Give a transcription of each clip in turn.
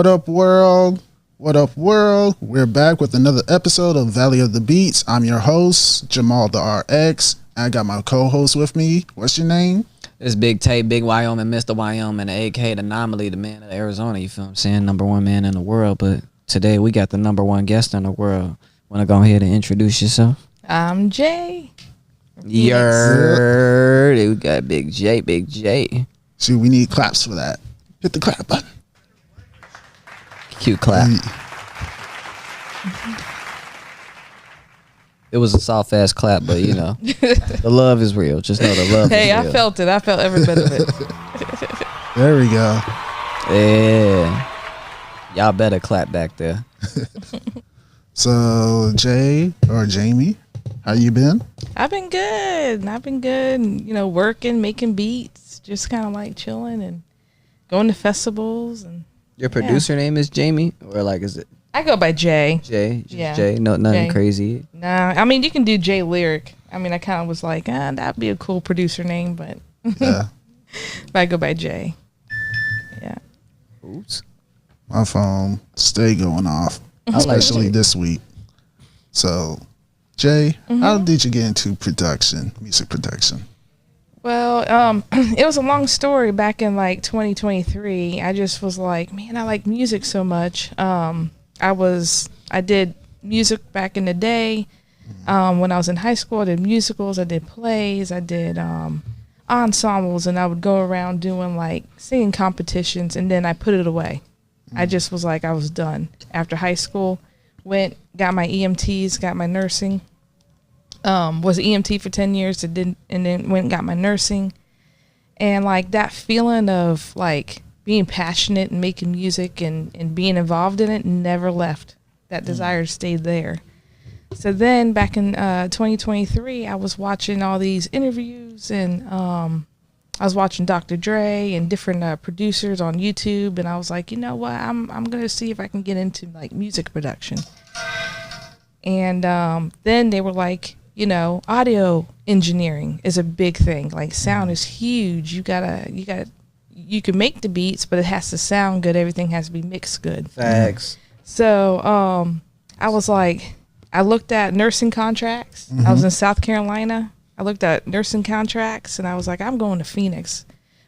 What up, world? What up, world? We're back with another episode of Valley of the Beats. I'm your host, Jamaal the RX. I got my co-host with me. What's your name? It's Big Tay, Big Wyoming, Mr. Wyoming, the AK, the Anomaly, the man of Arizona. You feel what I'm saying? Number one man in the world. But today we got the number one guest in the world. Want to go ahead and introduce yourself? I'm Jay. Yerrrr. We got Big J, Big J. See, we need claps for that. Hit the clap button. Cute clap. It was a soft ass clap, but you know, the love is real. Just know the love is real. Hey, I felt it. I felt every bit of it. There we go. Yeah. Y'all better clap back there. So, Jay or Jamie, how you been? I've been good. You know, working, making beats, just kind of like chilling and going to festivals. And Your producer name is Jamie, or like is it? I go by Jay. Jay, just Yeah. Jay. No, nothing Jay. crazy. Nah, I mean you can do Jay Lyric. I mean I kind of was like, that'd be a cool producer name, but Yeah. but I go by Jay. Yeah. Oops. My phone stay going off, especially this week. So, Jay, how did you get into production, music production? Well, it was a long story back in like 2023. I just was like, man, I like music so much. I did music back in the day. When I was in high school, I did musicals, I did plays, I did ensembles, and I would go around doing like singing competitions, and then I put it away. I just was like, I was done. After high school, got my EMTs, got my nursing. Was an EMT for 10 years, and then went and got my nursing. And like that feeling of like being passionate and making music and being involved in it never left. That desire stayed there. So then back in 2023, I was watching all these interviews, and I was watching Dr. Dre and different producers on YouTube, and I was like, you know what, I'm gonna see if I can get into like music production. And then they were like, you know, audio engineering is a big thing. Like sound is huge. You can make the beats, but it has to sound good. Everything has to be mixed good. Facts. So I was like, I looked at nursing contracts. I was in South Carolina. I looked at nursing contracts, and I was like, I'm going to Phoenix.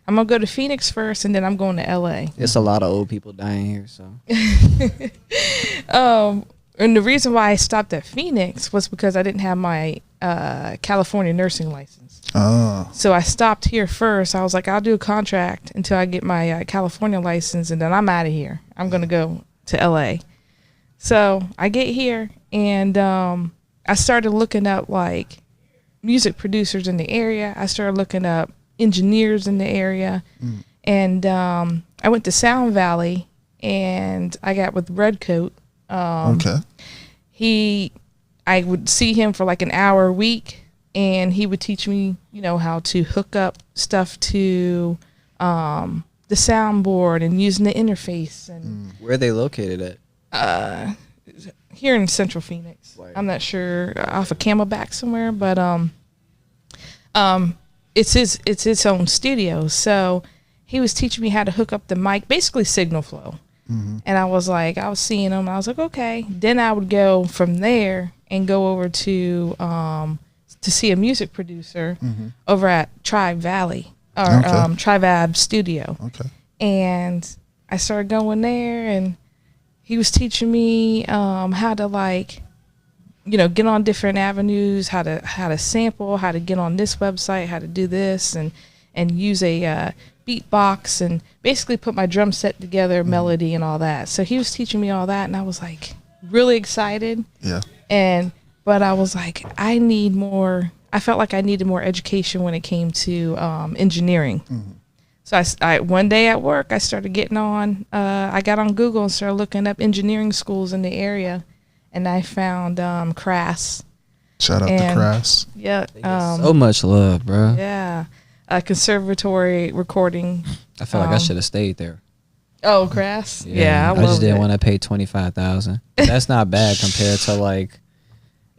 I'm going to go to Phoenix first, and then I'm going to LA. It's a lot of old people dying here, so. And the reason why I stopped at Phoenix was because I didn't have my California nursing license. Oh. So I stopped here first. I was like, I'll do a contract until I get my California license, and then I'm out of here. I'm going to go to LA. So I get here, and I started looking up like music producers in the area. I started looking up engineers in the area. And I went to Sound Valley, and I got with Redcoat. Okay. I would see him for like an hour a week, and he would teach me, you know, how to hook up stuff to the soundboard and using the interface. And Where are they located at? here in Central Phoenix. Right. I'm not sure, off of Camelback somewhere, but it's his own studio. So he was teaching me how to hook up the mic, basically signal flow. And I was seeing him, and I was like, okay. Then I would go from there and go over to see a music producer over at Tribe Valley, or Tribe Studio. Okay. And I started going there, and he was teaching me how to like, you know, get on different avenues, how to sample, how to get on this website, how to do this, and use a beatbox, and basically put my drum set together, melody and all that. So he was teaching me all that, and I was like really excited. Yeah. But I was like, I need more. I felt like I needed more education when it came to engineering. So I one day at work, I started getting on. I got on Google and started looking up engineering schools in the area, and I found Crass. Shout out to Crass. Yeah. So much love, bro. Yeah. A conservatory recording. I feel like I should have stayed there. Oh, Crass. Yeah, I just didn't want to pay $25,000. That's not bad compared to like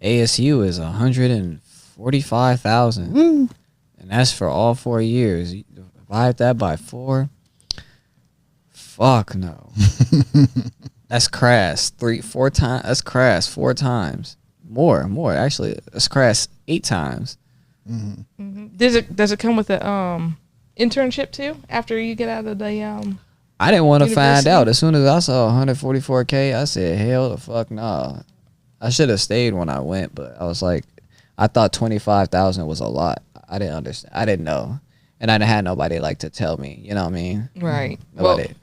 ASU is $145,000, and that's for all 4 years. You divide that by 4. Fuck no. That's crass. 4 times. That's crass 4 times. More. Actually, that's crass 8 times. Does it come with a internship too after you get out of the I didn't want to find university? out. As soon as I saw 144K, I said, hell the fuck no. I should have stayed when I went, but I was like, I thought 25,000 was a lot. I didn't understand. I didn't know. And I didn't have nobody like to tell me. You know what I mean? Right. Nobody. Well,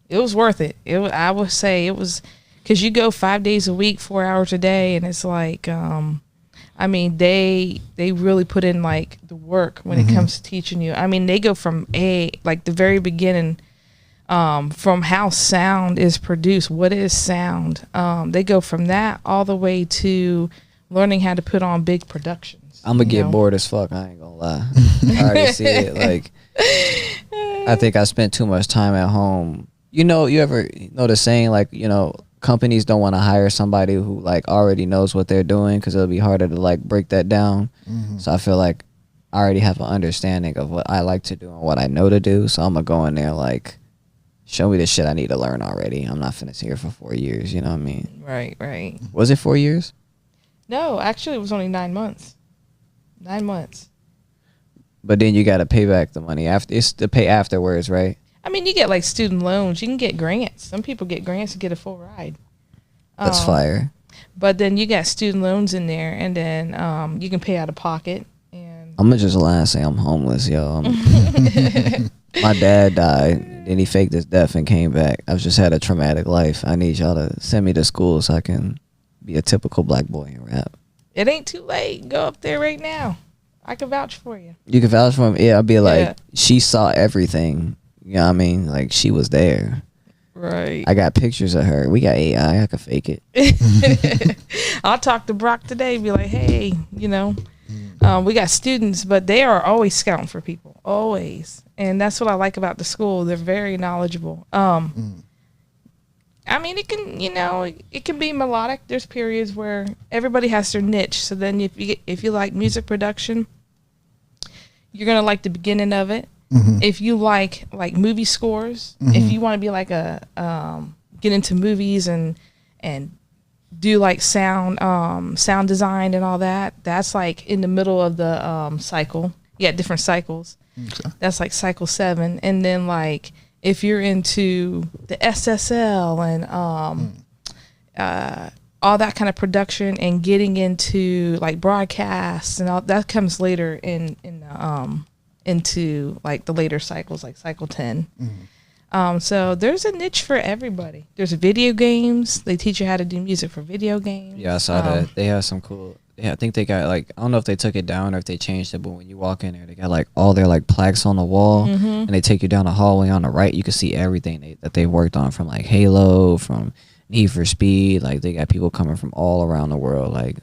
it was worth it. I would say it was, because you go 5 days a week, 4 hours a day, and it's like, I mean, they really put in like the work when it comes to teaching you. I mean, they go from like the very beginning, from how sound is produced. What is sound? They go from that all the way to learning how to put on big productions. I'm gonna get bored as fuck. I ain't gonna lie. I already see it. Like, I think I spent too much time at home. You know, you ever know the saying, like, you know, companies don't want to hire somebody who like already knows what they're doing because it'll be harder to like break that down. So I feel like I already have an understanding of what I like to do and what I know to do. So I'm gonna go in there like, show me the shit I need to learn already. I'm not finna sit here for 4 years. You know what I mean? Right. Was it 4 years? No, actually, it was only 9 months. 9 months. But then you got to pay back the money after. It's to pay afterwards, right? I mean, you get like student loans. You can get grants. Some people get grants to get a full ride. That's fire. But then you got student loans in there, and then you can pay out of pocket. And I'm gonna just lie and say I'm homeless, yo. My dad died, then he faked his death and came back. I've just had a traumatic life. I need y'all to send me to school so I can be a typical black boy in rap. it ain't too late. Go up there right now. I can vouch for you. You can vouch for him. Yeah, I'd be like, Yeah. she saw everything. You know what I mean? Like, she was there. Right. I got pictures of her. We got AI. I could fake it. I'll talk to Brock today. Be like, hey, you know, we got students, but they are always scouting for people. Always. And that's what I like about the school. They're very knowledgeable. I mean, it can, you know, it can be melodic. There's periods where everybody has their niche. So then if you like music production, you're going to like the beginning of it. If you like movie scores, if you want to be like a get into movies and do like sound design and all that, that's like in the middle of the cycle. Yeah, different cycles. Okay. That's like cycle 7. And then like if you're into the SSL and all that kind of production and getting into like broadcasts and all that comes later into like the later cycles, like cycle 10. So there's a niche for everybody. There's video games. They teach you how to do music for video games. Yeah, I saw that. They have some cool. Yeah, I think they got like, I don't know if they took it down or if they changed it, but when you walk in there, they got like all their like plaques on the wall, and they take you down the hallway on the right. You can see everything that they worked on, from like Halo, from Need for Speed. Like, they got people coming from all around the world, like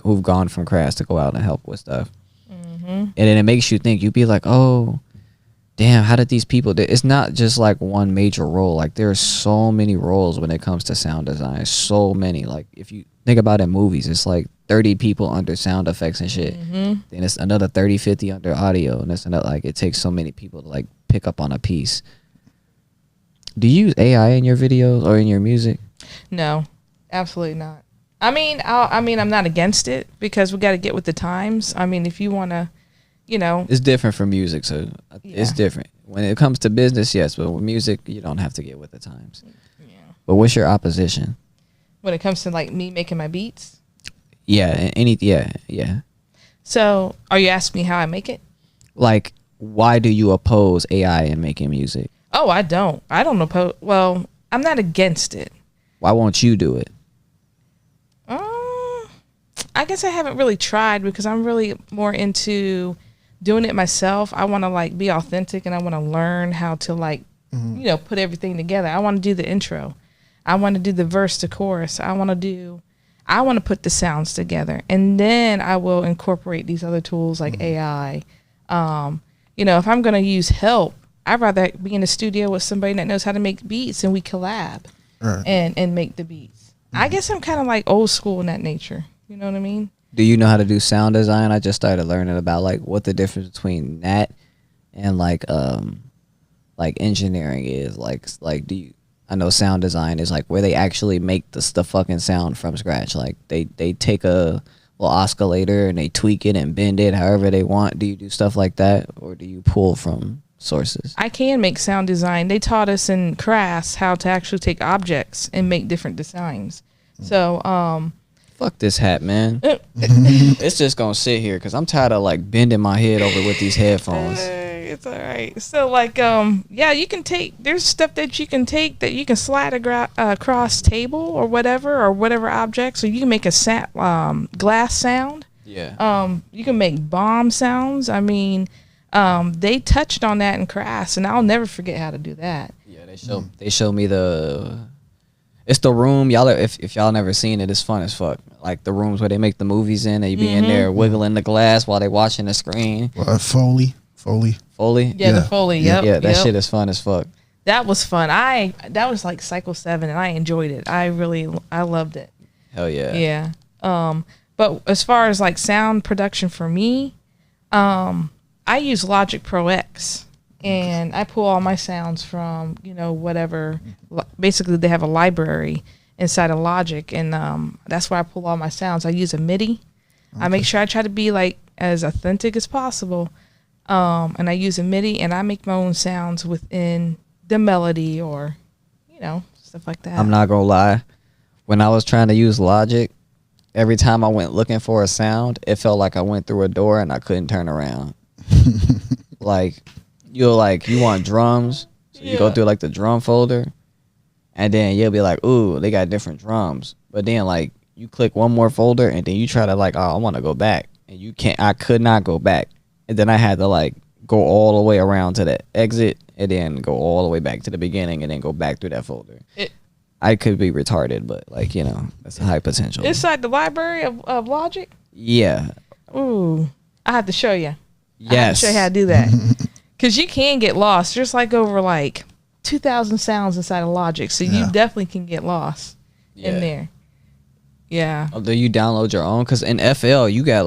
who've gone from crash to go out and help with stuff. And then it makes you think. You'd be like, oh, damn, how did these people do? It's not just like one major role. Like, there's so many roles when it comes to sound design. So many. Like, if you think about it in movies, it's like 30 people under sound effects and shit. Then it's another 30, 50 under audio. And it's another, like, it takes so many people to like pick up on a piece. Do you use AI in your videos or in your music? No, absolutely not. I mean, I'm not against it because we got to get with the times. I mean, if you want to, you know, it's different from music, so it's different. When it comes to business, yes, but with music, you don't have to get with the times. Yeah. But what's your opposition? When it comes to like me making my beats? Yeah, yeah. So, are you asking me how I make it? Like, why do you oppose AI in making music? Oh, I don't oppose. Well, I'm not against it. Why won't you do it? I guess I haven't really tried because I'm really more into doing it myself. I want to like be authentic and I want to learn how to like, you know, put everything together. I want to do the intro. I want to do the verse to chorus. I want to put the sounds together, and then I will incorporate these other tools like AI. You know, if I'm going to use help, I'd rather be in the studio with somebody that knows how to make beats and we collab and make the beats. I guess I'm kind of like old school in that nature. You know what I mean? Do you know how to do sound design? I just started learning about like what the difference between that and like like engineering is. Like do you? I know sound design is like where they actually make the fucking sound from scratch. Like they take a little oscillator and they tweak it and bend it however they want. Do you do stuff like that, or do you pull from sources? I can make sound design. They taught us in class how to actually take objects and make different designs. So, fuck this hat, man. It's just gonna sit here because I'm tired of like bending my head over with these headphones. It's all right. So, like, yeah, you can take. There's stuff that you can take that you can slide across table or whatever object. So you can make a glass sound. Yeah. You can make bomb sounds. I mean, they touched on that in class, and I'll never forget how to do that. Yeah, they show me it's the room, y'all. If y'all never seen it, it's fun as fuck. Like the rooms where they make the movies in, and you be in there wiggling the glass while they watching the screen. Foley. Yeah, the Foley. Yep. Yeah, that shit is fun as fuck. That was fun. That was like Cycle 7, and I enjoyed it. I loved it. Hell yeah. Yeah. But as far as like sound production for me, I use Logic Pro X, and I pull all my sounds from, whatever. Basically, they have a library inside of Logic, and that's where I pull all my sounds. I use a MIDI. Okay. I make sure I try to be like as authentic as possible, and I use a MIDI, and I make my own sounds within the melody or, stuff like that. I'm not gonna lie. When I was trying to use Logic, every time I went looking for a sound, it felt like I went through a door and I couldn't turn around. Like you want drums, so you go through like the drum folder, and then you'll be like, ooh, they got different drums. But then like you click one more folder, and then you try to like, oh, I want to go back, and you can't. I could not go back, and then I had to like go all the way around to the exit, and then go all the way back to the beginning, and then go back through that folder. I could be retarded, but like that's a high potential. Inside the library of Logic. Yeah. Ooh, I have to show you. Yes. I have to show you how to do that. Because you can get lost. There's like over like 2,000 sounds inside of Logic. So you definitely can get lost in there. Yeah. Do you download your own? Because in FL, you got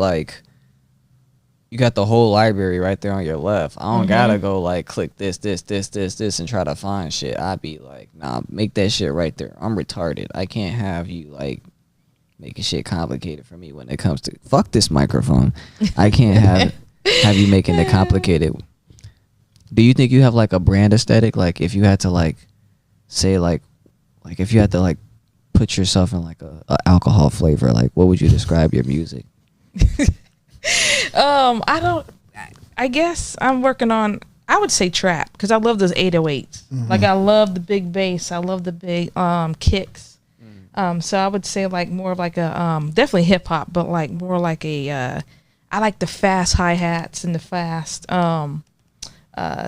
the whole library right there on your left. I don't gotta go like click this, and try to find shit. I'd be like, nah, make that shit right there. I'm retarded. I can't have you like making shit complicated for me when it comes to fuck this microphone. I can't have you making it complicated. Do you think you have like a brand aesthetic? Like if you had to like say like if you had to like put yourself in like a alcohol flavor, like what would you describe your music? I guess I'm working on, I would say trap, because I love those 808s. Like I love the big bass. I love the big kicks. So I would say like more of like a definitely hip hop, but like more like a I like the fast hi-hats and the fast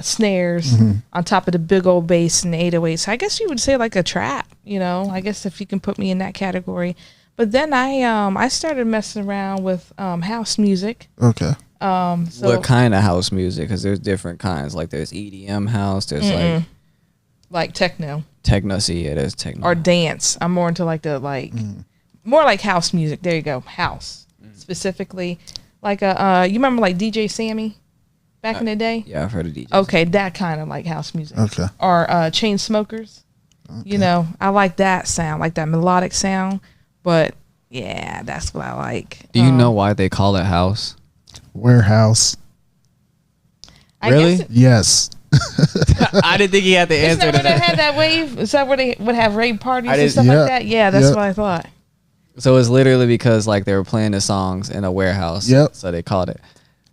snares on top of the big old bass and the 808s. So I guess you would say like a trap, I guess if you can put me in that category. But then I started messing around with house music. Okay. So what kind of house music? Because there's different kinds. Like there's EDM house. There's like techno. Techno. See, it is techno. Or dance. I'm more into like the more like house music. There you go, house specifically. Like you remember like DJ Sammy back in the day? Yeah, I've heard of DJ. Okay, that kind of like house music. Okay. Or chain smokers. Okay. I like that sound, like that melodic sound. But yeah, that's what I like. Do you know why they call it house? Warehouse. Really? Yes. I didn't think he had the answer to that. Is that where they had that wave? Is that where they would have rave parties and stuff like that? Yeah, that's what I thought. So it's literally because like they were playing the songs in a warehouse. Yep. So they called it.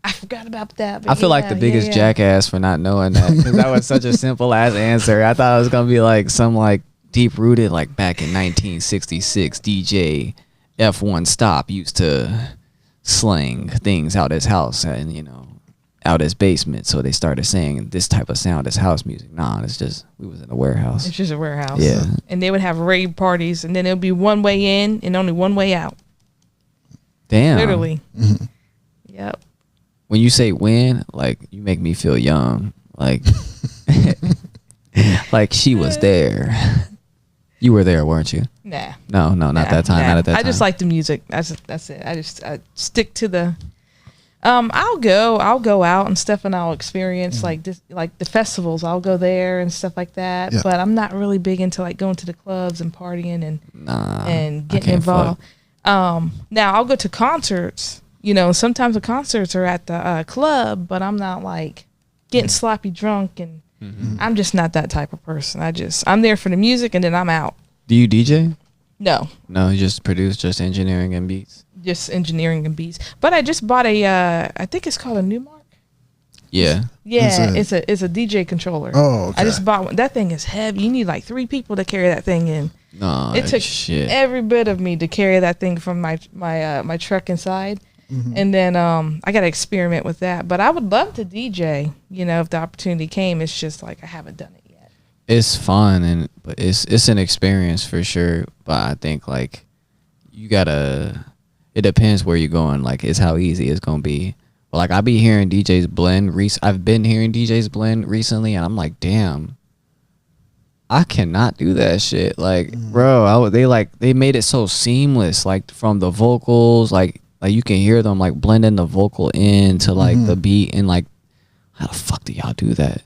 I forgot about that. I feel like the biggest jackass for not knowing that, because that was such a simple ass answer. I thought it was gonna be like some like deep rooted, like back in 1966, DJ F1 Stop used to slang things out his house and out his basement. So they started saying this type of sound is house music. Nah, it's just we was in a warehouse. It's just a warehouse. Yeah. And they would have rave parties, and then it would be one way in and only one way out. Damn. Literally. Yep. When you say when, like you make me feel young. Like like she was there. You were there, weren't you? Nah. No, not that time. Not at that time. I just like the music. That's it. I stick to the I'll go out and stuff, and I'll experience like this, like the festivals. I'll go there and stuff like that. Yeah. But I'm not really big into like going to the clubs and partying and I getting can't involved. Now I'll go to concerts. You know, sometimes the concerts are at the club, but I'm not like getting sloppy drunk, and I'm just not that type of person. I'm there for the music, and then I'm out. Do you DJ? No, No, you just produce, just engineering and beats. just engineering and beats. But I just bought a I think it's called a Newmark. Yeah. Yeah, it's a DJ controller. Oh, okay. I just bought one. That thing is heavy. You need like 3 people to carry that thing in. No, It took shit. every bit of me to carry that thing from my truck inside. And then I got to experiment with that. But I would love to DJ, you know, if the opportunity came. It's just like I haven't done it yet. It's fun, but it's an experience for sure. But I think like you gotta. It depends where you're going. Like it's how easy it's gonna be. But like I be hearing DJs blend. I've been hearing DJs blend recently, and I'm like, damn. I cannot do that shit. Like, bro, they made it so seamless. Like from the vocals, like you can hear them like blending the vocal into like the beat, and like, how the fuck do y'all do that?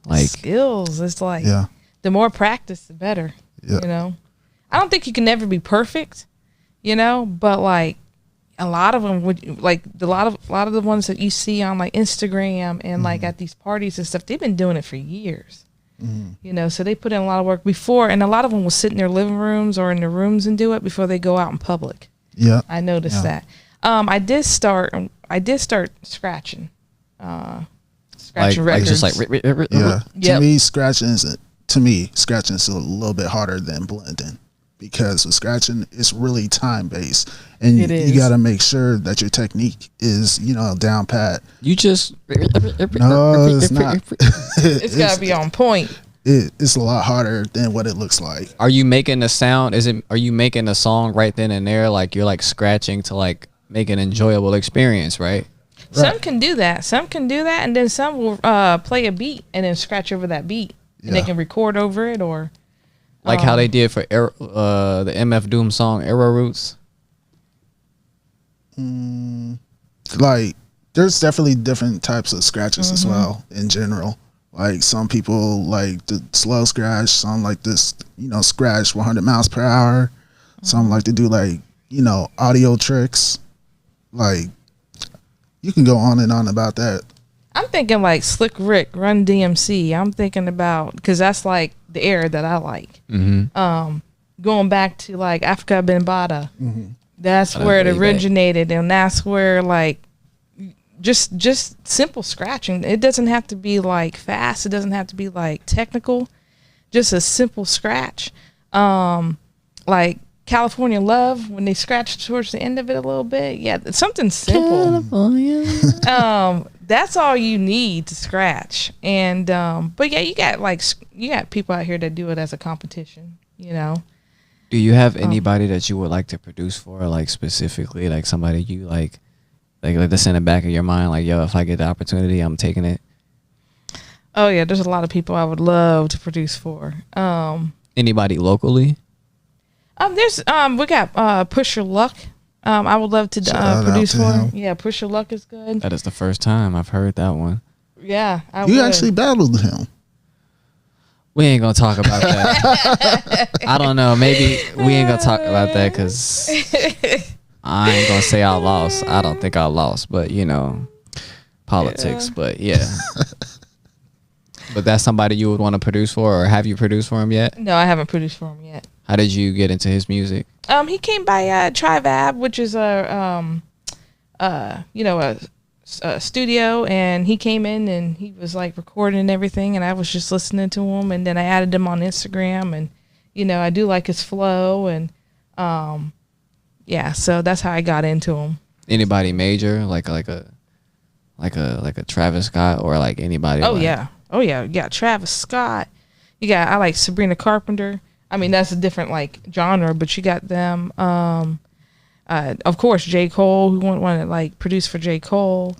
Like Skills. It's like Yeah. the more practice, the better. Yeah. You know, I don't think you can never be perfect. You know, but like a lot of them would like a lot of the ones that you see on like Instagram and like at these parties and stuff. They've been doing it for years. You know, so they put in a lot of work before, and a lot of them will sit in their living rooms or in their rooms and do it before they go out in public. Yeah. I noticed that. I did start scratching, scratching like records. just like Yeah. Yep. To me, scratching is a little bit harder than blending, because with scratching, it's really time based, and It is. you got to make sure that your technique is, you know, down pat. you just No, it's not. It's got to be on point. It's a lot harder than what it looks like. Are you making the sound? Are you making the song right then and there? Like you're like scratching to like make an enjoyable experience, right? Some can do that. And then some will play a beat and then scratch over that beat, and they Yeah. can record over it or. Like how they did for the MF Doom song Arrow Roots. Like, there's definitely different types of scratches as well in general. Like, some people like the slow scratch, some like this, you know, scratch 100 miles per hour. Some like to do like, you know, audio tricks. Like, you can go on and on about that. I'm thinking like Slick Rick, Run DMC. I'm thinking about, because that's like the era that I like. Going back to like Africa Bambaataa. That's where it way back. originated, and that's where like just simple scratching. It doesn't have to be like fast. It doesn't have to be like technical. Just a simple scratch. Like California Love, when they scratch towards the end of it a little bit. Yeah, it's something simple. That's all you need to scratch. And but yeah, you got people out here that do it as a competition, you know. Do you have anybody that you would like to produce for, like specifically, like somebody you like this in the back of your mind, like, yo, if I get the opportunity, I'm taking it? Oh yeah, there's a lot of people I would love to produce for. Anybody locally? There's we got Push Your Luck. I would love to Shout out produce to for him. him. Yeah, Push Your Luck is good. That is the first time I've heard that one. Yeah, I You would. actually battled him. We ain't gonna talk about that. I don't know. Maybe we ain't gonna talk about that because I ain't gonna say I lost. I don't think I lost, but you know, politics. Yeah. But yeah. But that's somebody you would want to produce for, or have you produced for him yet? No, I haven't produced for him yet. How did you get into his music? He came by Trivab, which is a studio, and he came in and he was like recording and everything, and I was just listening to him, and then I added him on Instagram, and you know, I do like his flow, and yeah, so that's how I got into him. Anybody major, like a Travis Scott, or like anybody? Oh like, yeah. You got Travis Scott. I like Sabrina Carpenter. I mean, that's a different like genre, but you got them. Of course, J. Cole, who want to like produce for J. Cole.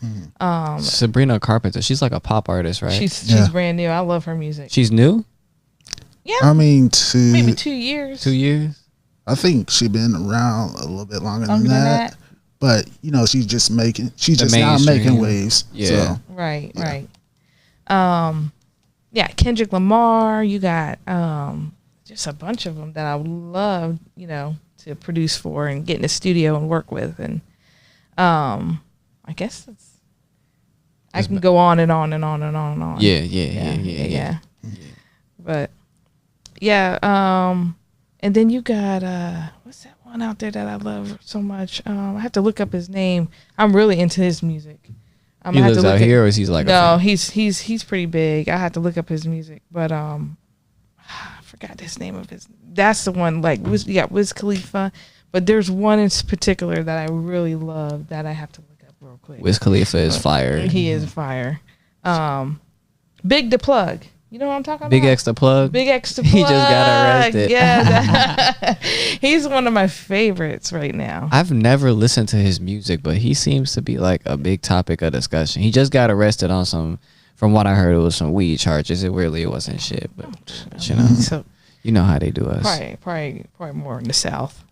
Sabrina Carpenter, she's like a pop artist, right? She's brand new. I love her music. She's new. Yeah, I mean, maybe 2 years. 2 years. I think she's been around a little bit longer than Longer than that. that. but you know, she's just now mainstream. making waves. Yeah. So, Right, Yeah. right. Yeah, Kendrick Lamar. You got just a bunch of them that I would love, you know, to produce for and get in the studio and work with. And I guess I can go on and on and on and on and on. Yeah. But yeah, and then you got what's that one out there that I love so much? I have to look up his name. I'm really into his music. He lives out here, or is he like? No, he's pretty big. I have to look up his music, but I forgot his name of his. That's the one. Like you got Wiz Khalifa, but there's one in particular that I really love that I have to look up real quick. Wiz Khalifa is fire. He is fire. Big the Plug. You know what I'm talking about? Big X the Plug. Big X the Plug. He just got arrested. Yeah, he's one of my favorites right now. I've never listened to his music, but he seems to be like a big topic of discussion. He just got arrested on some, from what I heard, it was some weed charges. It really wasn't shit, but you know, So you know how they do us. probably more in the South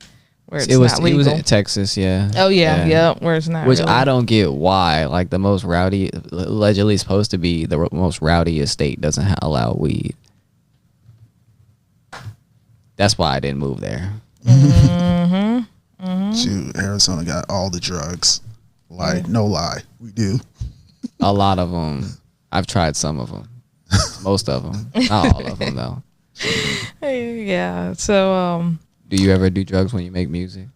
where it's It was not legal. in Texas, yeah. Oh yeah, where it's not. Which really. I don't get why. Like the most rowdy, allegedly supposed to be the most rowdiest state doesn't allow weed. That's why I didn't move there. shoot, Arizona got all the drugs. Like, no lie, we do. A lot of them. I've tried some of them. Most of them. Not all of them though. Yeah. So Do you ever do drugs when you make music?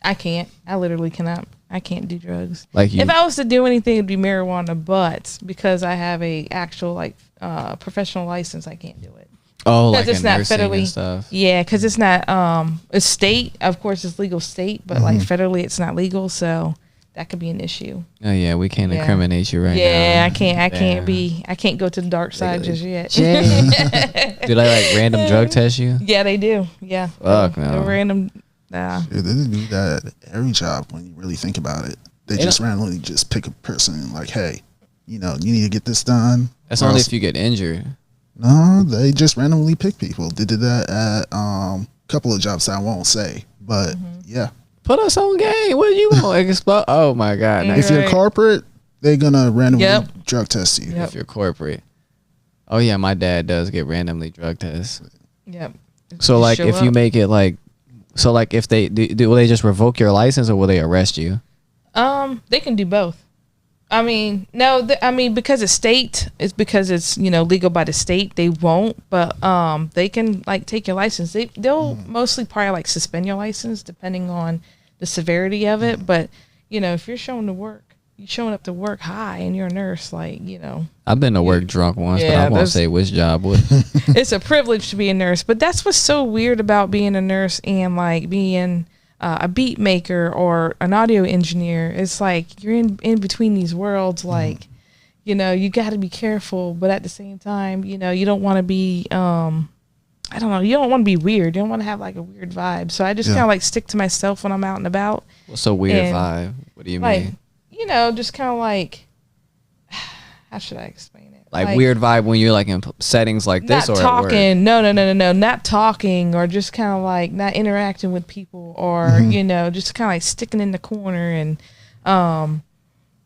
I can't. I literally cannot. I can't do drugs. Like you, If I was to do anything, it'd be marijuana. But because I have a actual like professional license, I can't do it. oh, like it's in not nursing federally- and stuff. Yeah, because it's not. It's state. Of course, it's legal state, but like federally, it's not legal. So that could be an issue. Oh yeah, we can't Yeah. incriminate you right now. Yeah, I can't. I can't Damn. be. I can't go to the dark side just yet. Do they like random drug test you? Yeah, they do. Yeah. Fuck They're no. random. Yeah, they do that at every job when you really think about it. They They just randomly just pick a person and like, hey, you know, you need to get this done. That's or only else- if you get injured. No, they just randomly pick people. They did that at a couple of jobs I won't say, but yeah. Put us on game. What you want? Explode? Oh my god! Now, Yeah. If you're Right. corporate, they're gonna randomly Yep. drug test you. Yep. if you're corporate. Oh yeah, my dad does get randomly drug tests. Yep. So Just like, show if you up. make it like, so like, if they will they just revoke your license or will they arrest you? They can do both. I mean, no, because it's state, it's because it's, you know, legal by the state, they won't, but they can like take your license. They'll mostly probably like suspend your license depending on the severity of it, but you know, if you're showing up to work high and you're a nurse, like, you know, I've been to work drunk once, but Yeah, I won't that's- say which job would. it's a privilege to be a nurse. But that's what's so weird about being a nurse and like being a beat maker or an audio engineer. It's like you're in between these worlds. Like, you know, you got to be careful, but at the same time, you know, you don't want to be I don't know, you don't want to be weird. You don't want to have like a weird vibe. So I just Yeah. kind of like stick to myself when I'm out and about. What's a weird And, vibe? What do you Like, mean? you know, just kind of like, how should I explain it? Like weird vibe when you're like in settings like this not or at work? talking. No, not talking, or just kind of like not interacting with people, or you know, just kind of like sticking in the corner, and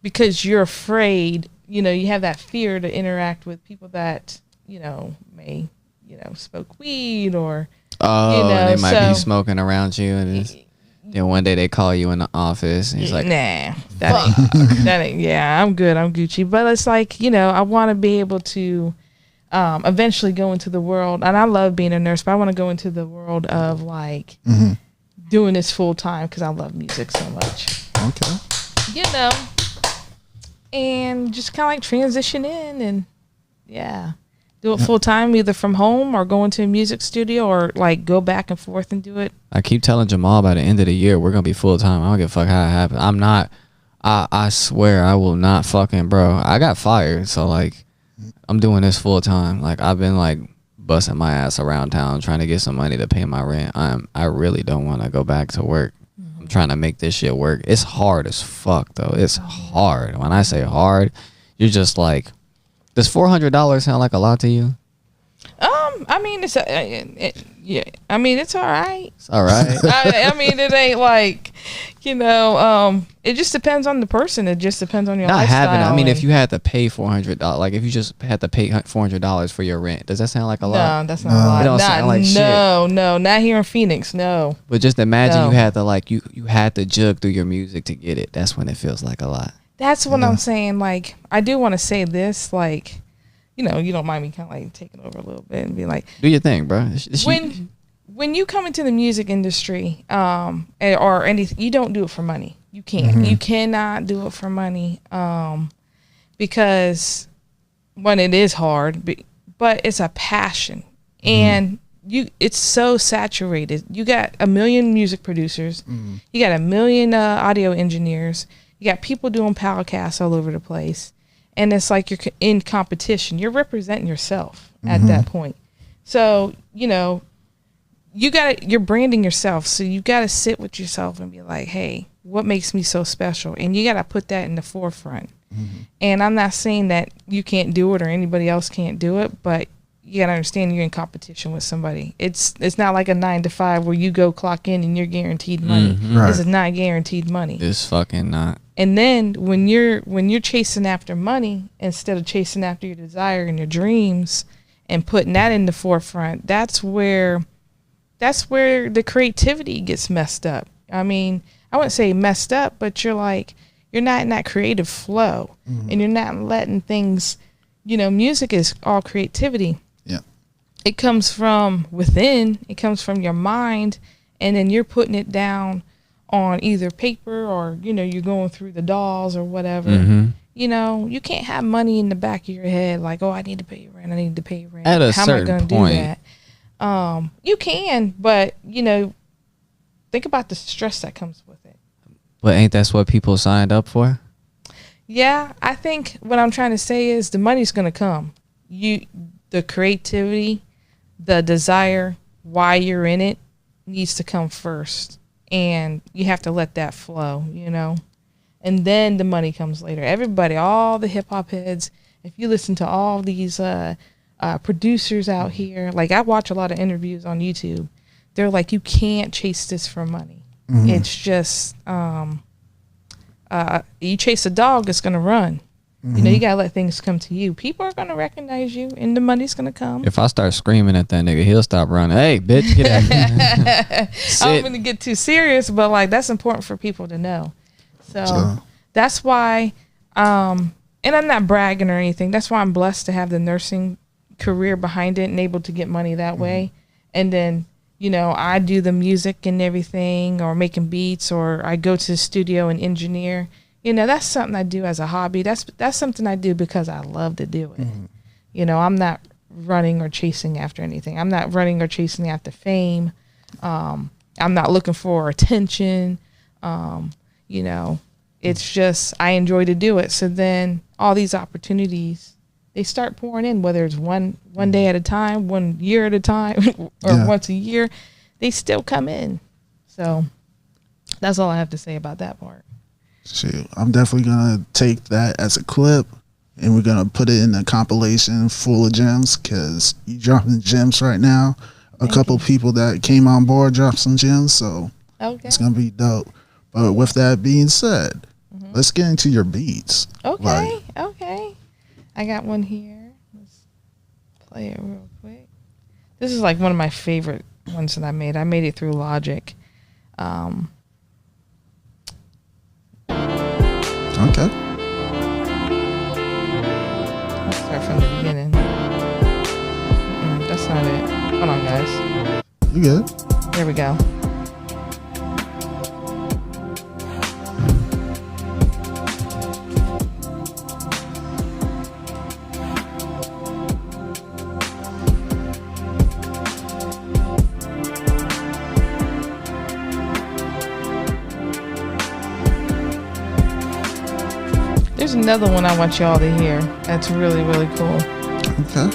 because you're afraid, you know, you have that fear to interact with people that, you know, may, you know, smoke weed or Oh, you know, and they might be so- smoking around you, and then one day they call you in the office, and he's like, nah, that ain't. Yeah, I'm good. I'm Gucci. But it's like, you know, I want to be able to eventually go into the world, and I love being a nurse, but I want to go into the world of like doing this full time because I love music so much. Okay. You know, and just kind of like transition in and yeah, do it full time, either from home or go into a music studio or like go back and forth and do it. I keep telling Jamaal by the end of the year we're gonna be full time. I don't give a fuck how it happens. I'm not. I swear I will not fucking, bro. I got fired, so like I'm doing this full time. Like I've been like busting my ass around town trying to get some money to pay my rent. I really don't want to go back to work. I'm trying to make this shit work. It's hard as fuck though. It's hard. When I say hard, you're just like, does $400 sound like a lot to you? I mean, it's Yeah, I mean it's all right. It's all right. I mean it ain't like, it just depends on the person. It just depends on your Not lifestyle. having. I mean, if you had to pay $400, like if you just had to pay $400 for your rent, does that sound like a lot? No, that's not a lot. It don't sound like shit. No, not here in Phoenix. No. But just imagine No. you had to like you had to jug through your music to get it. That's when it feels like a lot. That's what I'm saying. Like, I do want to say this, like, you don't mind me kind of like taking over a little bit and be like, Do your thing, bro. when you come into the music industry, or anything, you don't do it for money. You can't. You cannot do it for money, because one, it is hard, but it's a passion, and it's so saturated. You got 1 million music producers, you got 1 million audio engineers, you got people doing podcasts all over the place, and it's like you're in competition. You're representing yourself at that point. So you're branding yourself. So you got to sit with yourself and be like, hey, what makes me so special? And you got to put that in the forefront. And I'm not saying that you can't do it or anybody else can't do it, but you got to understand you're in competition with somebody. It's not like a 9 to 5 where you go clock in and you're guaranteed money. Right. This is not guaranteed money. It's fucking not. And then when you're chasing after money instead of chasing after your desire and your dreams and putting that in the forefront, that's where the creativity gets messed up. I mean, I wouldn't say messed up, but you're not in that creative flow, and you're not letting things, music is all creativity. Yeah. It comes from within, it comes from your mind, and then you're putting it down on either paper or, you're going through the dolls or whatever. You can't have money in the back of your head like, oh, I need to pay rent. At a How certain am I going to point. do that? You can, but, think about the stress that comes with it. But ain't that's what people signed up for? Yeah, I think what I'm trying to say is the money's going to come. The creativity, the desire, why you're in it needs to come first. And you have to let that flow, and then the money comes later. Everybody, all the hip hop heads, if you listen to all these producers out here, like I watch a lot of interviews on YouTube, they're like, you can't chase this for money. It's just, you chase a dog, it's going to run. You got to let things come to you. People are going to recognize you and the money's going to come. If I start screaming at that nigga, he'll stop running. Hey, bitch, get out. I don't want to get too serious, but like that's important for people to know. So that's why, and I'm not bragging or anything. That's why I'm blessed to have the nursing career behind it and able to get money that way. And then, I do the music and everything, or making beats, or I go to the studio and engineer. That's something I do as a hobby. That's something I do because I love to do it. I'm not running or chasing after anything. I'm not running or chasing after fame. I'm not looking for attention. It's just I enjoy to do it. So then all these opportunities, they start pouring in, whether it's one day at a time, 1 year at a time, or once a year, they still come in. So that's all I have to say about that part. Shoot, I'm definitely gonna take that as a clip, and we're gonna put it in a compilation full of gems, because you dropping gems right now. A couple people that came on board dropped some gems, so it's gonna be dope. But with that being said, let's get into your beats. Okay. I got one here. Let's play it real quick. This is like one of my favorite ones that I made. I made it through Logic. Okay. Let's start from the beginning. That's not it. Hold on, guys. You good? There we go. There's another one I want y'all to hear. That's really, really cool. Okay.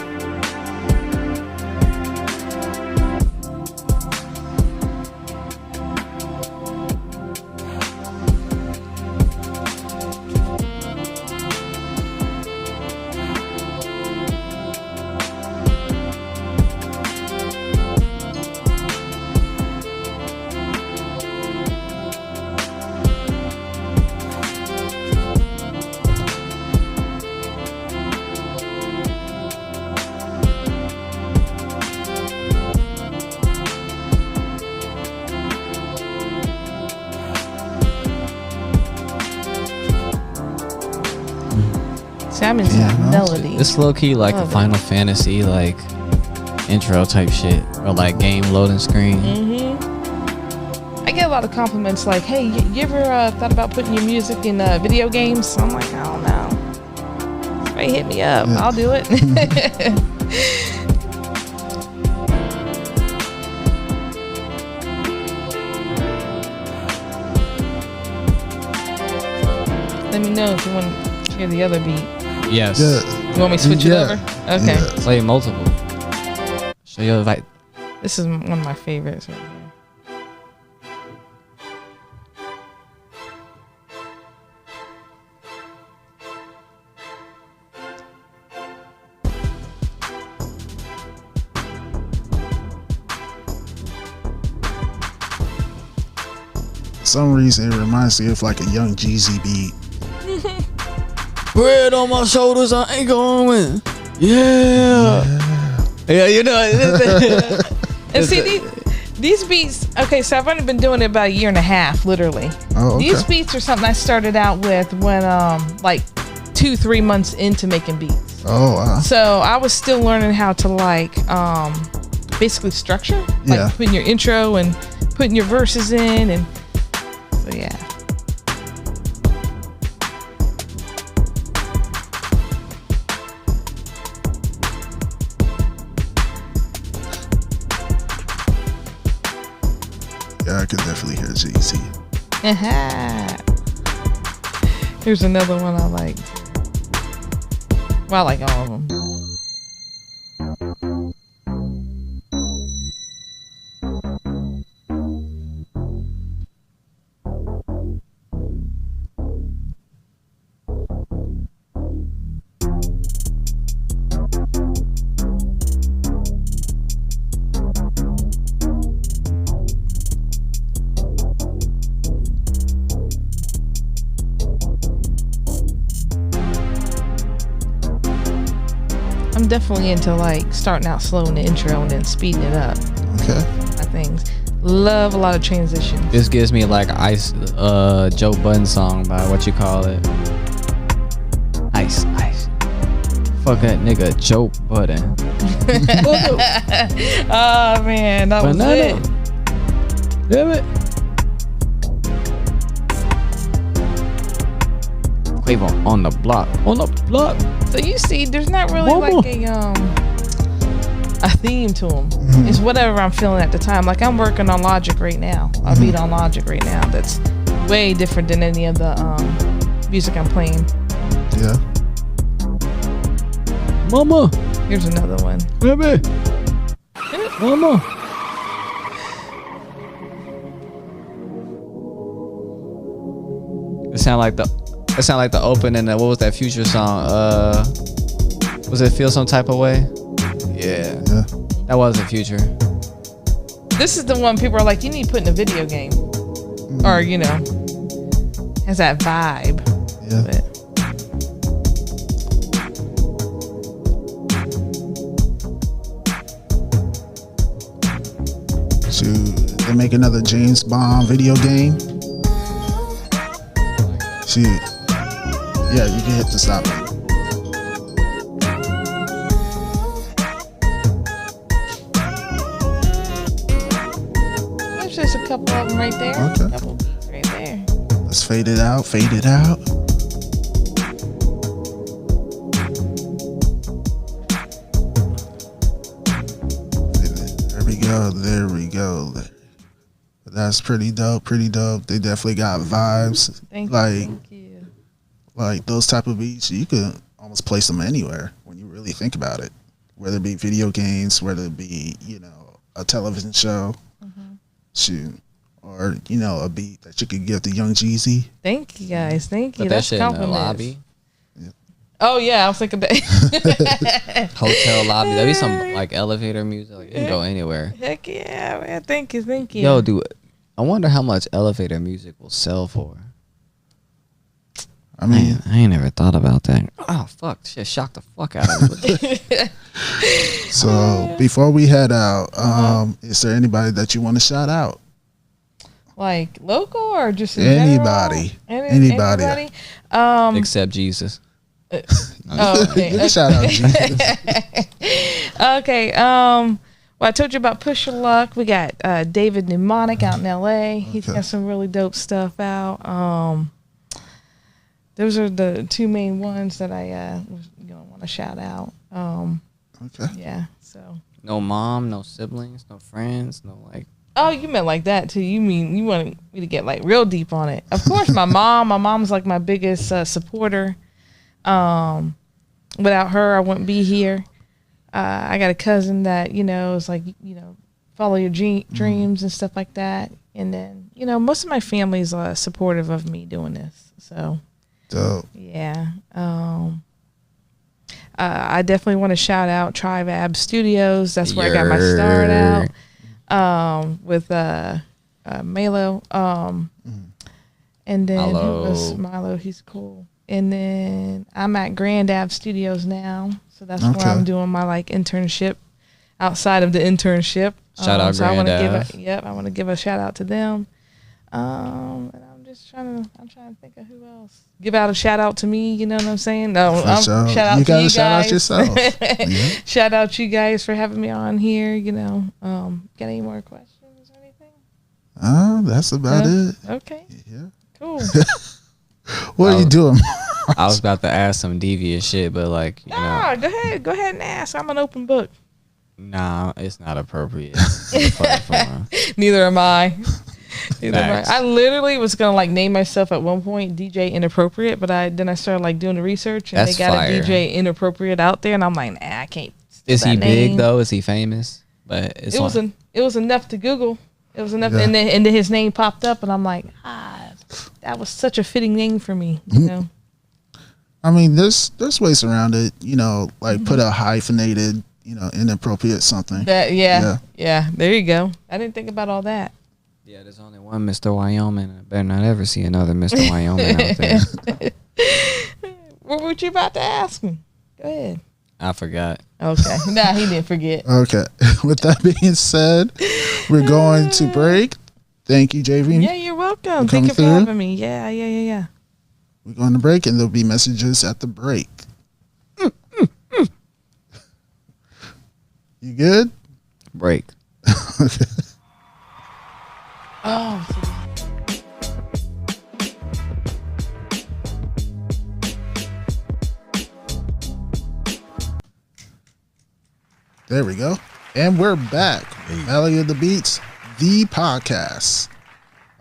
See, I'm into melody. It's low key like a Final Fantasy like intro type shit, or like game loading screen. I get a lot of compliments like, hey, you ever thought about putting your music in video games? I'm like, I don't know. Somebody hit me up. I'll do it. Let me know if you want to hear the other beat. Yes. You want me to switch it over? Okay. Play multiple. Show you like. This is one of my favorites right here. For some reason, it reminds me of like a Young Jeezy beat. Bread on my shoulders, I ain't going to win. Yeah, you know. And see, these beats, okay, so I've only been doing it about a year and a half, literally. Oh, okay. These beats are something I started out with when, like, 2-3 months into making beats. Oh, wow. So I was still learning how to, like, basically structure. Like, putting your intro and putting your verses in, and so, yeah. Yeah, I could definitely hear Jeezy. Here's another one I like. Well, I like all of them. I'm definitely into like starting out slow in the intro and then speeding it up. Okay. My things. Love a lot of transitions. This gives me like Ice, Joe Budden song by what you call it. Ice. Fuck that nigga Joe Budden. Oh man, that was it. Damn it. Quavo on the block. So you see, there's not really like a theme to them. It's whatever I'm feeling at the time. Like I'm working on Logic right now. A beat on Logic right now. That's way different than any of the music I'm playing. Yeah. Mama. Here's another one. Baby. Mama. It sound like the opening. What was that Future song? Was it Feel Some Type of Way? Yeah. That wasn't Future. This is the one people are like, you need to put in a video game, or you know, has that vibe. Yeah. But Shoot, they make another James Bond video game. Shoot. Yeah, you can hit the stop button. there's just a couple of them right there. Okay. A couple right there. Let's fade it out. Fade it out. There we go. That's pretty dope. Pretty dope. They definitely got vibes. Thank you. Like those type of beats, you could almost place them anywhere when you really think about it. Whether it be video games, whether it be, a television show, shoot, or a beat that you could give to Young Jeezy. Thank you guys. Thank you. Put that shit in the lobby. Oh yeah, I was thinking that. Hotel lobby. That'd be some like elevator music. Like, you can go anywhere. Heck yeah, man. Thank you. Yo, dude, I wonder how much elevator music will sell for. I mean, I ain't never thought about that. Oh fuck, shit shocked the fuck out of me. So before we head out, is there anybody that you want to shout out? Like local or just in anybody? general? Anybody? Except Jesus. Okay. Give a shout out, Jesus. Okay. Well, I told you about Push Your Luck. We got David Mnemonic out in L.A. He's got some really dope stuff out. Those are the two main ones that I want to shout out. Okay. Yeah. So. No mom, no siblings, no friends, no like. Oh, you meant like that too. You mean you want me to get like real deep on it? Of course, my mom. My mom's like my biggest supporter. Without her, I wouldn't be here. I got a cousin that is like follow your dreams and stuff like that. And then most of my family's supportive of me doing this. So dope. Yeah. I definitely want to shout out Tribe Studios. That's where I got my start out. With Milo. And then who was Milo? He's cool. And then I'm at Grand Ave Studios now. So that's where I'm doing my like internship outside of the internship. Shout out Grand Ave. I want to give a shout out to them. And I'm trying to think of who else. Give out a shout out to me, you know what I'm saying? No, shout out you to you guys. Shout out yourself. Shout out you guys for having me on here, Got any more questions or anything? That's about it. Okay. Yeah. Cool. What are you doing? I was about to ask some devious shit, but like, go ahead and ask. I'm an open book. Nah, it's not appropriate. Platform. Neither am I. I literally was gonna like name myself at one point DJ Inappropriate, but then I started like doing the research and That's they got fire. a DJ Inappropriate out there, and I'm like, I can't. Is he big though? Is he famous? But it was enough to Google. It was enough, and then his name popped up, and I'm like, that was such a fitting name for me, I mean, there's ways around it, like put a hyphenated, inappropriate something. Yeah. There you go. I didn't think about all that. Yeah, there's only one Mr. Wyoming. I better not ever see another Mr. Wyoming out there. What were you about to ask me? Go ahead. I forgot. Okay. Nah, he didn't forget. Okay. With that being said, we're going to break. Thank you, JV. Yeah, you're welcome. Thank you for having me. Yeah. We're going to break, and there'll be messages at the break. You good? Break. Okay. Oh. There we go. And we're back. Valley of the Beats, the podcast.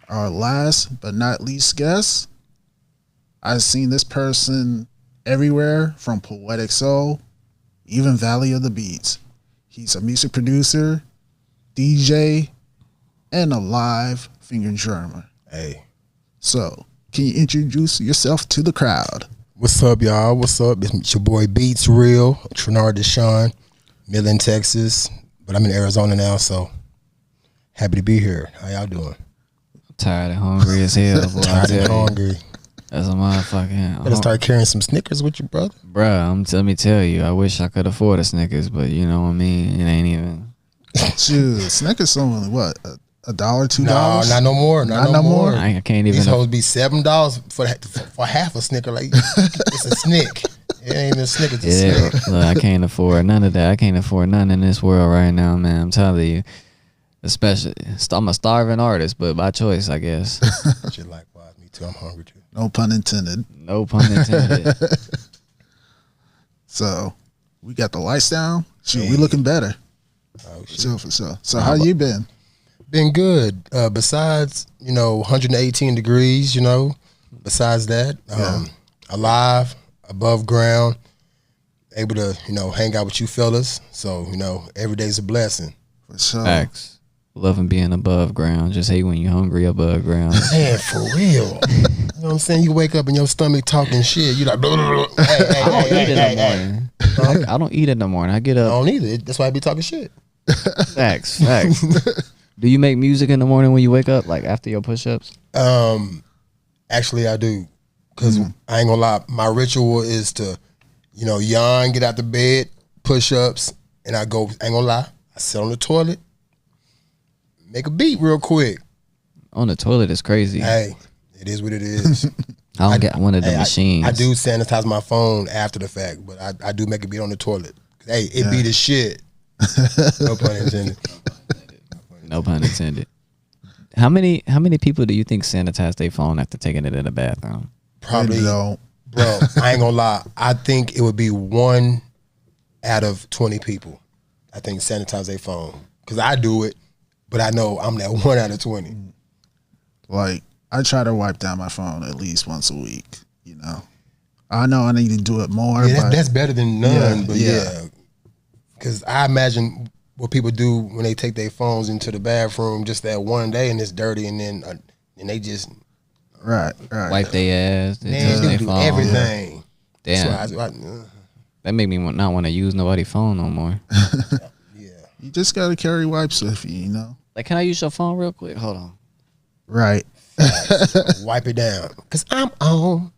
Our last but not least guest. I've seen this person everywhere from Poetic Soul, even Valley of the Beats. He's a music producer, DJ, and a live finger drummer. Hey. So, can you introduce yourself to the crowd? What's up, y'all? What's up? It's your boy Beatsreal, Trinard Deshaun, Midland, Texas. But I'm in Arizona now, so happy to be here. How y'all doing? I'm tired and hungry as hell. Boy, Tired and hungry. That's a motherfucking. Better start carrying some Snickers with you, brother. Bruh, let me tell you, I wish I could afford a Snickers, but you know what I mean? It ain't even. Shoot, Snickers only what? $1, $2? No, not no more. Not no more. I can't even. These hoes be $7 for half a Snicker. Like it's a Snick. It ain't even a Snicker. It's a Snick. Look, I can't afford none of that. I can't afford none in this world right now, man. I'm telling you. Especially, I'm a starving artist, but by choice, I guess. Shit, likewise. Me too. I'm hungry too. No pun intended. No pun intended. So, we got the lights down. Shoot, we looking better. Oh, For sure. So, how you been? Been good. Besides, 118 degrees, besides that, alive, above ground, able to, hang out with you fellas. So, every day's a blessing. For sure. Facts. Loving being above ground. Just hate when you're hungry above ground. Man, for real. You know what I'm saying? You wake up and your stomach talking shit. You like, blah, blah, blah. I don't eat in the morning. I don't eat in the morning. I get I up. don't either. That's why I be talking shit. Facts. Do you make music in the morning when you wake up, like after your push-ups? Actually, I do. Because I ain't gonna lie, my ritual is to, yawn, get out the bed, push-ups, and I go, ain't gonna lie, I sit on the toilet, make a beat real quick. On the toilet is crazy. Hey, it is what it is. I don't get one of the machines. I do sanitize my phone after the fact, but I do make it be on the toilet. Hey, it be the shit. No pun intended. No pun intended. How many people do you think sanitize their phone after taking it in the bathroom? Probably, bro. I ain't gonna lie. I think it would be 1 out of 20 people. I think sanitize their phone because I do it, but I know I'm that 1 out of 20. Like I try to wipe down my phone at least once a week. You know, I know I need to do it more. Yeah, but that's better than none. But because I imagine what people do when they take their phones into the bathroom just that one day and it's dirty, and then and they just right wipe their ass. Man, they do everything. Damn. So that make me not want to use nobody's phone no more. Yeah, you just gotta carry wipes with you. You know. Like, can I use your phone real quick? Hold on. Right. Wipe it down because I'm on.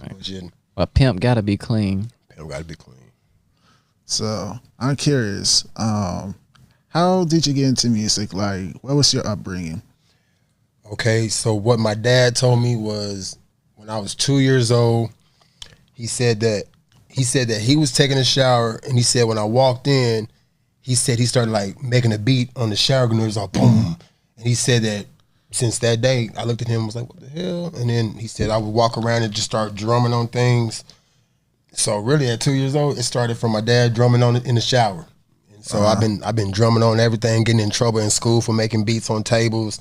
Right. A pimp gotta be clean. Pimp gotta be clean. So I'm curious, how did you get into music? Like, what was your upbringing? Okay, so what my dad told me was when I was 2 years old, he said that he was taking a shower, and he said when I walked in, he said he started like making a beat on the shower, and it was all boom. And he said that since that day, I looked at him and was like, what the hell? And then he said I would walk around and just start drumming on things. So really, at 2 years old, it started from my dad drumming on it in the shower. And so I've been drumming on everything, getting in trouble in school for making beats on tables.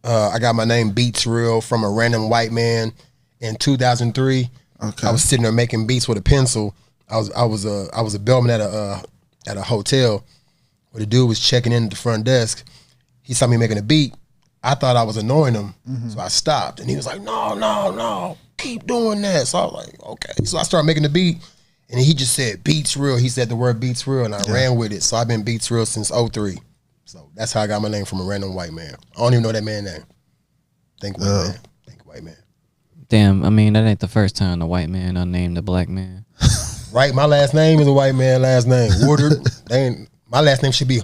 I got my name Beatsreal from a random white man in 2003. Okay. I was sitting there making beats with a pencil. I was a bellman at a hotel where the dude was checking in at the front desk. He saw me making a beat. I thought I was annoying him, so I stopped. And he was like, no, keep doing that. So I was like, okay. So I started making the beat, and he just said Beatsreal. He said the word Beatsreal, and I ran with it. So I've been Beatsreal since 2003. So that's how I got my name from a random white man. I don't even know that man's name. Think white man. Damn, I mean, that ain't the first time the white man unnamed the black man. Right, my last name is a white man last name. Woodard. My last name should be, you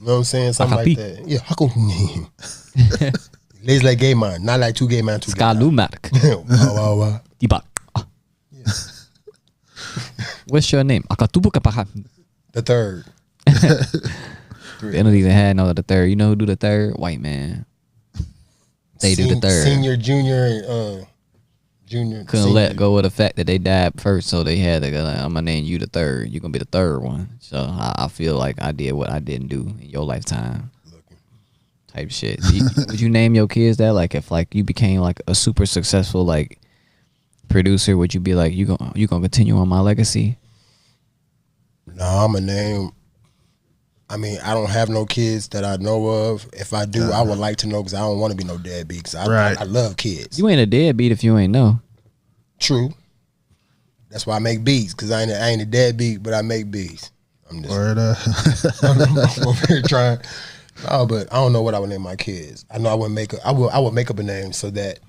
know what I'm saying? Something like that. Yeah, Lays like gay man, not like two gay man, two gay man. Skalumark. Wow. Dibak. What's your name? The third. They don't even have no the third. You know who do the third? White man. They do the third. Senior, junior, junior. Couldn't senior. let go of the fact that they died first, so they had to go, like, I'm gonna name you the third. You're gonna be the third one. So I feel like I did what I didn't do in your lifetime. Type shit. Would you name your kids that? Like, if like you became like a super successful like producer, would you be like, you gonna continue on my legacy? No, I'm a name. I mean, I don't have no kids that I know of. If I do, I would like to know because I don't want to be no deadbeat. Because I love kids. You ain't a deadbeat if you ain't know. True. That's why I make beats, because I ain't a deadbeat, but I make beats. I'm just I'm over here trying. Oh, but I don't know what I would name my kids. I know I would make up a name so that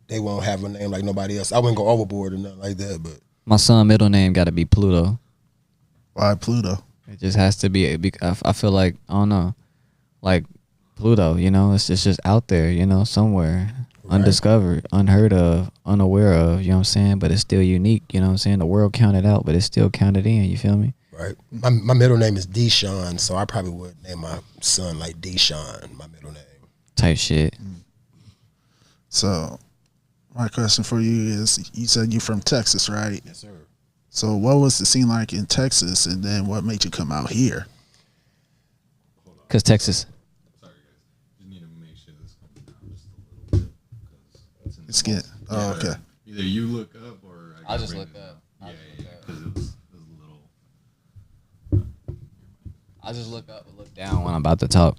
they won't have a name like nobody else. I wouldn't go overboard or nothing like that. But my son's middle name got to be Pluto. Why Pluto? It just has to be. I feel like, I don't know, like Pluto. You know, it's just out there. You know, somewhere undiscovered, unheard of, unaware of. You know what I'm saying? But it's still unique. You know what I'm saying? The world counted out, but it's still counted in. You feel me? Right. My middle name is Deshaun, so I probably would name my son like Deshaun, my middle name. Type shit. So, my question for you is, you said you're from Texas, right? Yes, sir. So, what was the scene like in Texas, and then what made you come out here? Because Texas. Sorry, guys. Just need to make sure this comes down just a little bit. Because It's getting. Oh, okay. Either you look up or I'll just look up. Yeah, because it was a little. I just look up and look down when I'm about to talk.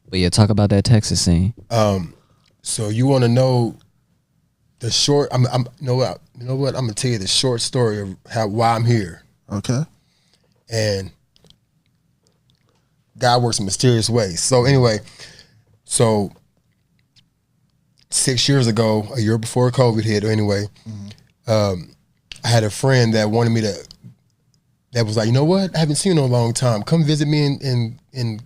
But yeah, talk about that Texas scene. So you want to know the short? You know what? I'm gonna tell you the short story of why I'm here. Okay. And God works in mysterious ways. So anyway, 6 years ago, a year before COVID hit, I had a friend that wanted me to. That was like, you know what? I haven't seen you in a long time. Come visit me in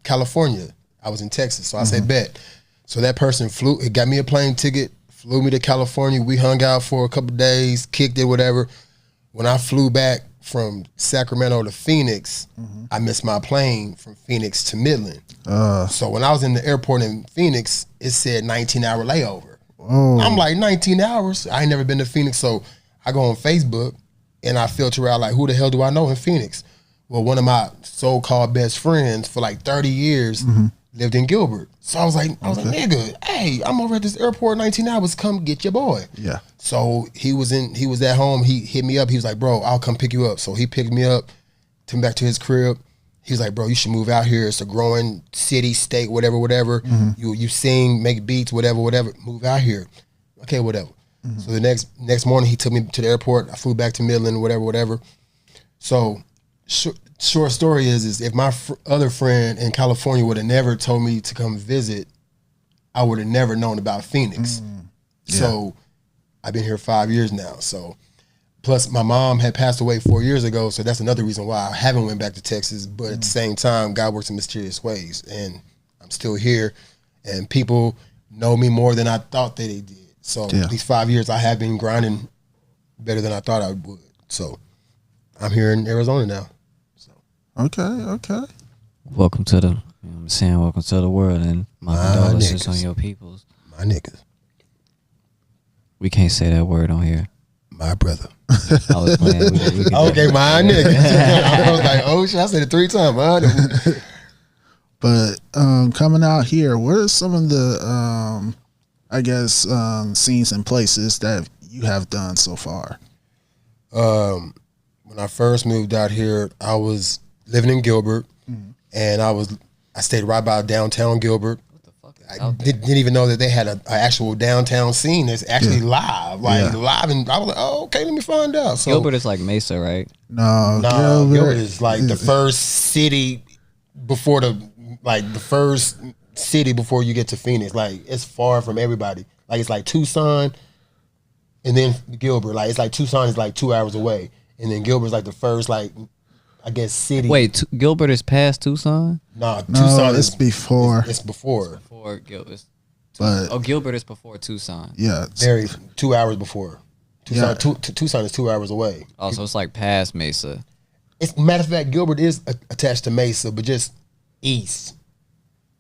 California. I was in Texas. So I said, bet. So that person it got me a plane ticket, flew me to California. We hung out for a couple days, kicked it, whatever. When I flew back from Sacramento to Phoenix, I missed my plane from Phoenix to Midland. So when I was in the airport in Phoenix, it said 19-hour layover. I'm like, 19 hours? I ain't never been to Phoenix. So I go on Facebook and I filter out like, who the hell do I know in Phoenix? Well, one of my so-called best friends for like 30 years lived in Gilbert. So I was like, nigga, hey, I'm over at this airport 19 hours. Come get your boy. Yeah. So he was at home. He hit me up. He was like, bro, I'll come pick you up. So he picked me up, took me back to his crib. He was like, bro, you should move out here. It's a growing city, state, whatever. You sing, make beats, whatever. Move out here. Okay, whatever. So the next morning, he took me to the airport. I flew back to Midland, whatever. So short story is if my other friend in California would have never told me to come visit, I would have never known about Phoenix. So I've been here 5 years now. So plus my mom had passed away 4 years ago, so that's another reason why I haven't went back to Texas. But at the same time, God works in mysterious ways, and I'm still here, and people know me more than I thought that they did. So these 5 years, I have been grinding better than I thought I would. So I'm here in Arizona now. So Okay. Welcome to the, you know what I'm saying, welcome to the world, and my condolences on your peoples. My niggas. We can't say that word on here. My brother. I was playing. We can Okay, my niggas. I was like, oh shit, I said it 3 times. My niggas. But coming out here, what are some of the scenes and places that you have done so far? When I first moved out here, I was living in Gilbert, and I stayed right by downtown Gilbert. What the fuck? I didn't even know that they had an actual downtown scene that's actually live, live. And I was like, oh, okay, let me find out. So Gilbert is like Mesa, right? No, Gilbert is like the first city before first city before you get to Phoenix. Like, it's far from everybody. Like, it's like Tucson and then Gilbert. Like, it's like Tucson is like 2 hours away, and then Gilbert's like the first, like, I guess, city. Wait, Gilbert is past Tucson? No, Tucson is before. It's before. Before Gilbert. But Gilbert is before Tucson. Yeah, very 2 hours before. Tucson, Tucson is 2 hours away. Oh, so it's like past Mesa. Matter of fact, Gilbert is attached to Mesa, but just east.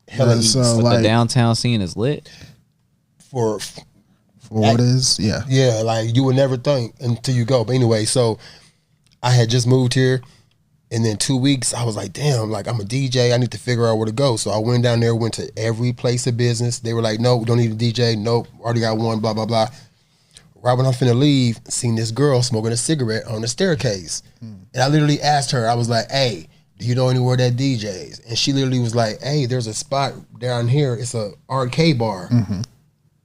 Hella east. So But like the downtown scene is lit? for what it is, yeah. Yeah, like you would never think until you go. But anyway, so I had just moved here, and then 2 weeks, I was like, damn, like I'm a DJ. I need to figure out where to go. So I went down there, went to every place of business. They were like, nope, we don't need a DJ. Nope, already got one, blah, blah, blah. Right when I'm finna leave, seen this girl smoking a cigarette on the staircase. And I literally asked her, I was like, hey, do you know anywhere that DJs? And she literally was like, hey, there's a spot down here. It's a arcade bar.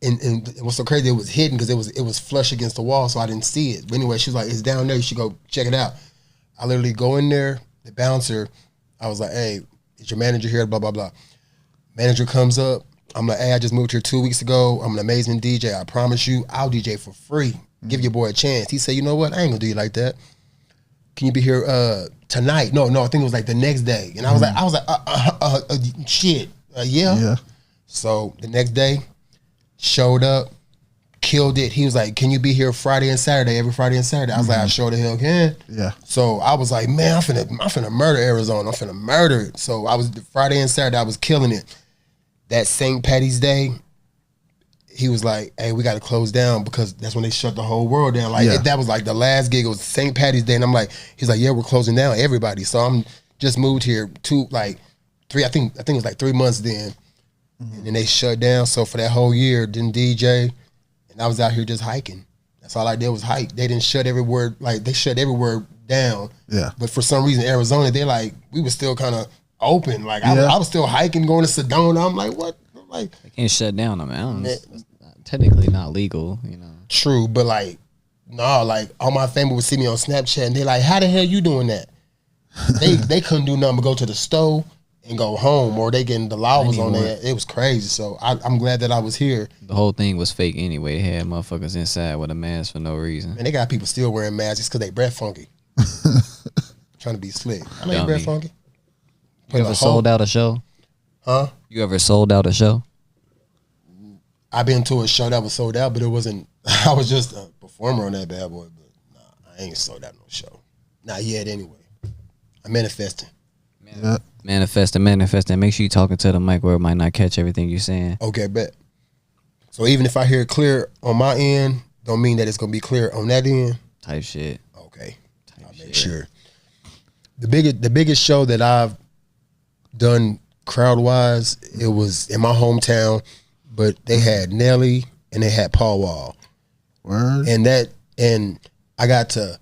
And it was so crazy, it was hidden because it was flush against the wall, so I didn't see it. But anyway, she was like, it's down there, you should go check it out. I literally go in there, the bouncer, I was like, hey, is your manager here? Blah, blah, blah. Manager comes up. I'm like, hey, I just moved here 2 weeks ago. I'm an amazing DJ. I promise you, I'll DJ for free. Give your boy a chance. He said, you know what? I ain't gonna do you like that. Can you be here tonight? No, I think it was like the next day. And I was like, shit, yeah. So the next day, showed up, killed it. He was like, can you be here Friday and Saturday, every Friday and Saturday? I was like, I sure the hell can. Yeah. So I was like, man, I'm finna murder Arizona. I'm finna murder it. So I was Friday and Saturday, I was killing it. That St. Patty's Day, he was like, hey, we got to close down because that's when they shut the whole world down. Like that was like the last gig. It was St. Patty's Day. And I'm like, he's like, yeah, we're closing down everybody. So I'm just moved here I think it was like 3 months then. And then they shut down. So for that whole year, didn't DJ. And I was out here just hiking. That's all I did was hike. They didn't shut everywhere. Like they shut everywhere down. Yeah. But for some reason, Arizona, we were still kind of open. Like I was still hiking, going to Sedona. I'm like, what? Like they can't shut down. I mean, it's technically not legal, you know. True, but like, no, like all my family would see me on Snapchat and they're like, how the hell you doing that? They couldn't do nothing but go to the store and go home, or they getting the law was on there. It was crazy. So I'm glad that I was here. The whole thing was fake anyway. They had motherfuckers inside with a mask for no reason. And they got people still wearing masks just because they breath funky. Trying to be slick. I know you breath funky. You ever sold out a show? Huh? You ever sold out a show? I've been to a show that was sold out, but it wasn't. I was just a performer on that bad boy, but nah, I ain't sold out no show. Not yet, anyway. I'm manifesting. Yeah. Manifesting. Make sure you talking to the mic where it might not catch everything you're saying. Okay, bet. So even if I hear it clear on my end, don't mean that it's gonna be clear on that end. Type shit. Okay, I'll make sure. The biggest show that I've done crowd wise, it was in my hometown, but they had Nelly and they had Paul Wall. Word. And I got to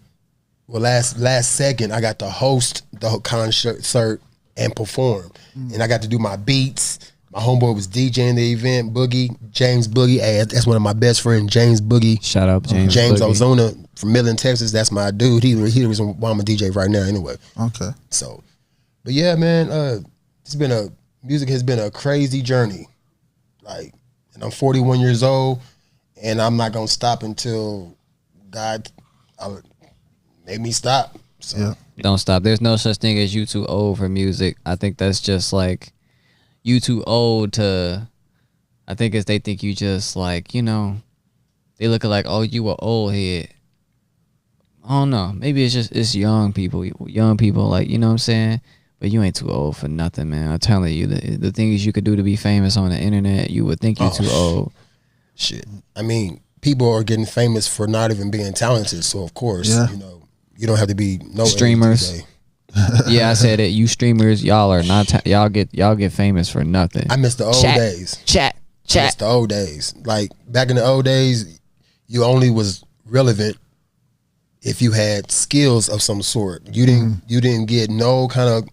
last second I got to host the concert and perform. And I got to do my beats. My homeboy was DJing the event, James Boogie. Hey, that's one of my best friends, James Boogie. Shout out James Boogie. Ozuna from Midland, Texas. That's my dude. He the reason why I'm a DJ right now anyway. Okay. So, but yeah, man, music has been a crazy journey. Like, and I'm 41 years old, and I'm not gonna stop until God made me stop. So. Yeah. Don't stop. There's no such thing as you too old for music. I think that's just like you too old to. I think it's they think you just like, they look like, oh, you a old head. I don't know. Maybe it's young people. Young people, like, you know what I'm saying? But you ain't too old for nothing, man. I'm telling you, the things you could do to be famous on the internet, you would think you're too old. Shit. I mean, people are getting famous for not even being talented. So of course, you don't have to be no streamers. Yeah, I said it. You streamers, y'all are not. Y'all get famous for nothing. I miss the old days. Chat. I miss the old days. Like back in the old days, you only was relevant if you had skills of some sort. You didn't get no kind of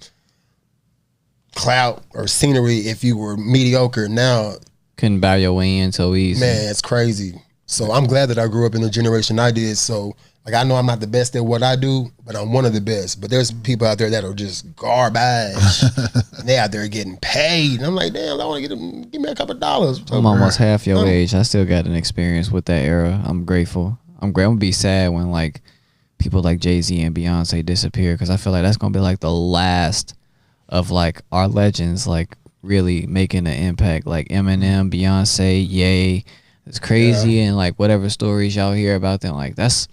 clout or scenery if you were mediocre. Now couldn't bow your way in so easy. Man, it's crazy. So I'm glad that I grew up in the generation I did. So like I know I'm not the best at what I do, but I'm one of the best. But there's people out there that are just garbage. And they out there getting paid. And I'm like, damn, I want to give me a couple dollars. I'm almost half your age. I still got an experience with that era. I'm grateful. I'm gonna be sad when like people like Jay-Z and Beyonce disappear, because I feel like that's gonna be like the last of like our legends like really making an impact. Like Eminem, Beyonce, Ye. It's crazy. And like whatever stories y'all hear about them, like that's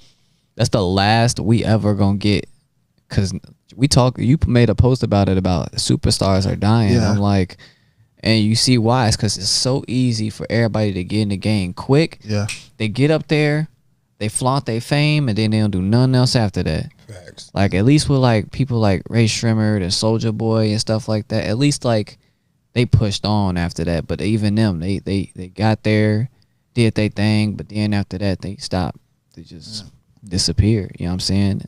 the last we ever gonna get. Cause you made a post about it, about superstars are dying. Yeah. I'm like, and you see why. It's cause it's so easy for everybody to get in the game quick. Yeah. They get up there, they flaunt their fame, and then they don't do nothing else after that. Facts. Like at least with like people like Ray Shrimmer and Soulja Boy and stuff like that, at least like they pushed on after that. But even them, they got there, did their thing, but then after that they stopped. They just disappeared. You know what I'm saying?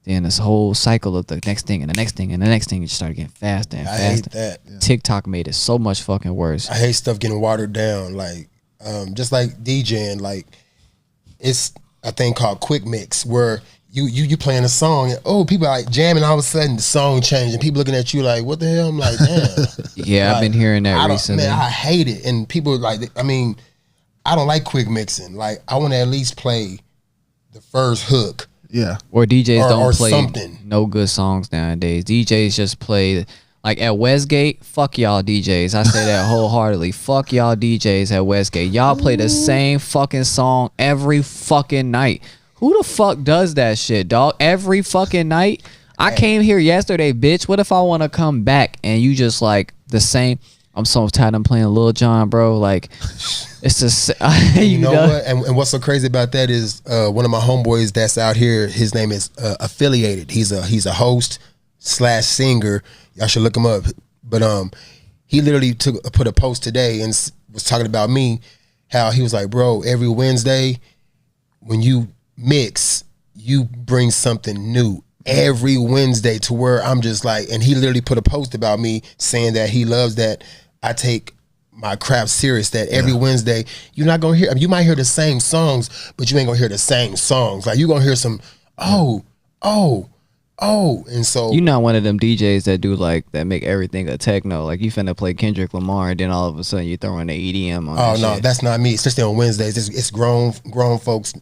Then this whole cycle of the next thing and the next thing and the next thing, it just started getting faster and faster. I hate that. Yeah. TikTok made it so much fucking worse. I hate stuff getting watered down. Like, just like DJing, like it's a thing called quick mix where you playing a song and people are like jamming, all of a sudden the song changed and people looking at you like, what the hell? I'm like, damn. Yeah, like, I've been hearing that recently. Man, I hate it. And people like, I mean, I don't like quick mixing. Like, I want to at least play the first hook. Yeah. Or DJs don't play something. No good songs nowadays. DJs just play, like at Westgate, fuck y'all DJs. I say that wholeheartedly. Fuck y'all DJs at Westgate. Y'all play the same fucking song every fucking night. Who the fuck does that shit, dog? Every fucking night? I came here yesterday, bitch. What if I want to come back and you just like the same? I'm so tired of playing Lil Jon, bro. Like, it's just, you know what? And what's so crazy about that is one of my homeboys that's out here, his name is Affiliated. He's a host / singer. Y'all should look him up. But he literally put a post today and was talking about me, how he was like, bro, every Wednesday when you mix, you bring something new every Wednesday, to where I'm just like, and he literally put a post about me saying that he loves that I take my craft serious, that every Wednesday you're not gonna hear, I mean, you might hear the same songs, but you ain't gonna hear the same songs. Like, you're gonna hear some and so you're not one of them DJs that do like that make everything a techno. Like, you finna play Kendrick Lamar and then all of a sudden you throw in the EDM on. Oh no, that's not me. Especially on Wednesdays. It's grown folks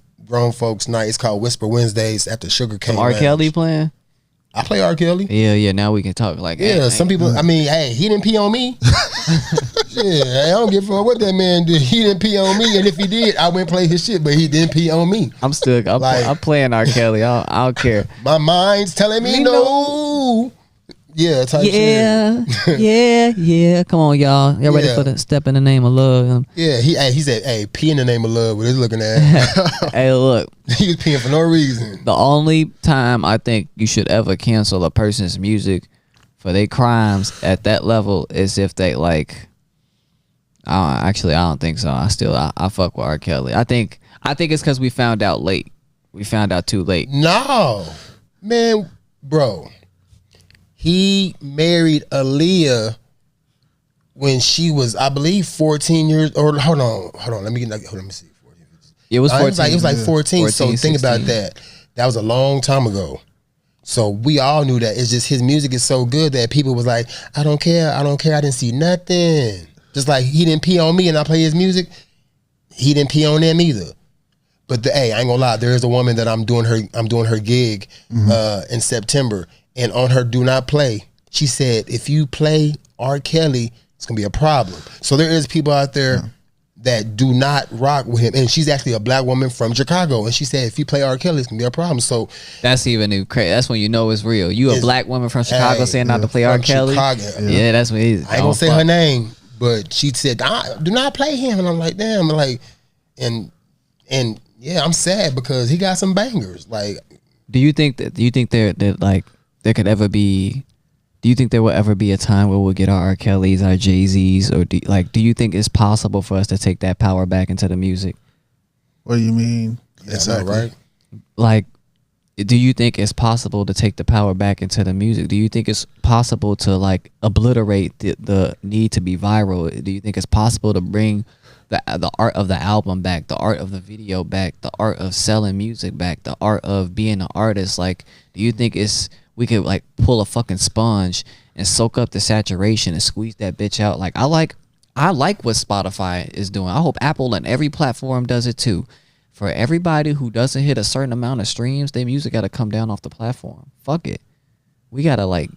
night. It's called Whisper Wednesdays at the Sugar Cane R. Lounge. Kelly playing? I play R. Kelly. Yeah. Now we can talk. Like, Yeah, hey, some people. I mean, hey, he didn't pee on me. Yeah, I don't give a fuck what that man did. He didn't pee on me, and if he did, I wouldn't play his shit. But he didn't pee on me. I'm still. I'm playing R. Kelly. I don't care. My mind's telling me no. Yeah, type shit. Yeah. Come on, y'all. Y'all ready Yeah. for the step in the name of love? Yeah, he said, "Hey, pee in the name of love." What he's looking at, Hey, look. he was peeing for no reason. The only time I think you should ever cancel a person's music for their crimes at that level is if they like. I don't think so. I fuck with R. Kelly. I think it's because we found out late. We found out too late. No, man, bro. He married Aaliyah when she was, I believe, 14 years. Or hold on. Let me see. It was 14. It was like 14. 14, so think 16. about that. That was a long time ago. So we all knew that. It's just his music is so good that people was like, I don't care. I didn't see nothing. Just like he didn't pee on me and I play his music. He didn't pee on them either. But hey, I ain't gonna lie. There is a woman that I'm doing her gig in September. And on her do not play, she said, if you play R. Kelly, it's gonna be a problem. So there is people out there that do not rock with him. And she's actually a black woman from Chicago. And she said, if you play R. Kelly, it's gonna be a problem. So that's even crazy. That's when you know it's real. You a black woman from Chicago saying not to play R. Kelly. Yeah, that's what it is. I ain't gonna say her name, but she said, do not play him. And I'm like, damn. Like, and yeah, I'm sad because he got some bangers. Like, do you think there could ever be? Do you think there will ever be a time where we'll get our R. Kellys, our Jay-Z's, or do you think it's possible for us to take that power back into the music? What do you mean? yeah, exactly. Right? Like, do you think it's possible to take the power back into the music? Do you think it's possible to like obliterate the need to be viral? Do you think it's possible to bring the art of the album back, the art of the video back, the art of selling music back, the art of being an artist? Like, do you think we could like pull a fucking sponge and soak up the saturation and squeeze that bitch out? Like, I like what Spotify is doing. I hope Apple and every platform does it too. For everybody who doesn't hit a certain amount of streams, their music got to come down off the platform. Fuck it. We gotta like.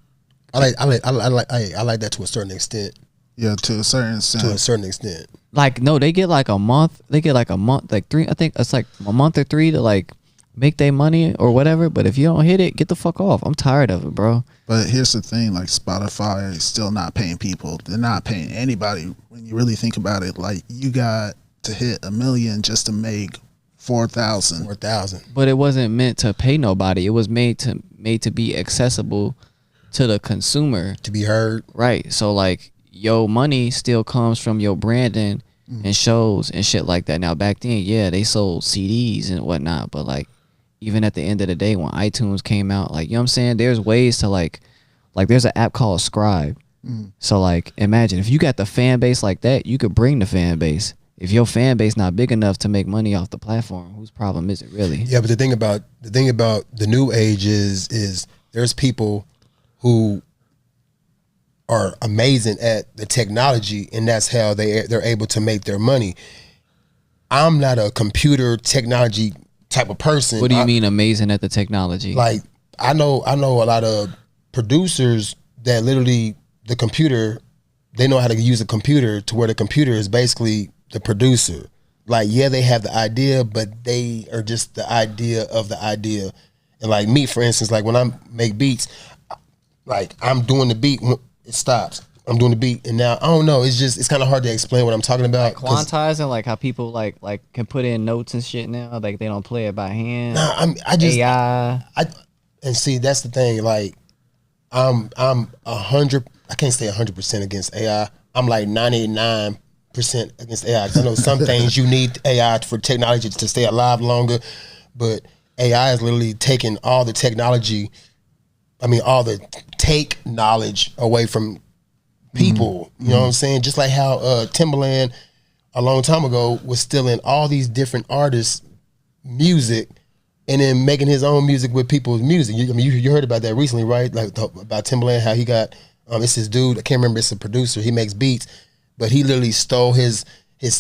I like that to a certain extent. Yeah, to a certain extent. Like, no, they get like a month. They get like a month, like 3. I think it's like a month or 3 to like make their money or whatever. But if you don't hit it, get the fuck off. I'm tired of it, bro. But here's the thing: like Spotify is still not paying people. They're not paying anybody. When you really think about it, like you got to hit 1 million just to make 4,000. But it wasn't meant to pay nobody. It was made to be accessible to the consumer, To be heard. right? So like your money still comes from your branding and shows and shit like that. Now back then, yeah, they sold CDs and whatnot, but like even at the end of the day when iTunes came out, like, you know what I'm saying, there's ways to like there's an app called Scribe. So like imagine if you got the fan base like that, you could bring the fan base. If your fan base not big enough to make money off the platform, whose problem is it really? Yeah, but the thing about the new age is there's people who are amazing at the technology, and that's how they're able to make their money. I'm not a computer technology type of person. What do you mean amazing at the technology? Like I know a lot of producers that literally the computer, they know how to use a computer to where the computer is basically the producer. Like, yeah, they have the idea, but they are just the idea of the idea. And like me, for instance, like when I make beats, like I'm doing the beat, it stops. I'm doing the beat, and now I don't know. It's kind of hard to explain what I'm talking about. Quantizing, like how people like can put in notes and shit now, like they don't play it by hand. Nah, I just AI. And see, that's the thing. Like, I'm 100. I can't say 100% against AI. I'm like 99% against AI. 'Cause I know some things you need AI for technology to stay alive longer, but AI is literally taking all the technology. I mean, all the take knowledge away from people. You know what I'm saying? Just like how Timbaland a long time ago was stealing all these different artists' music and then making his own music with people's music. You heard about that recently, right? Like about Timbaland, how he got it's this dude, I can't remember, it's a producer, he makes beats, but he literally stole his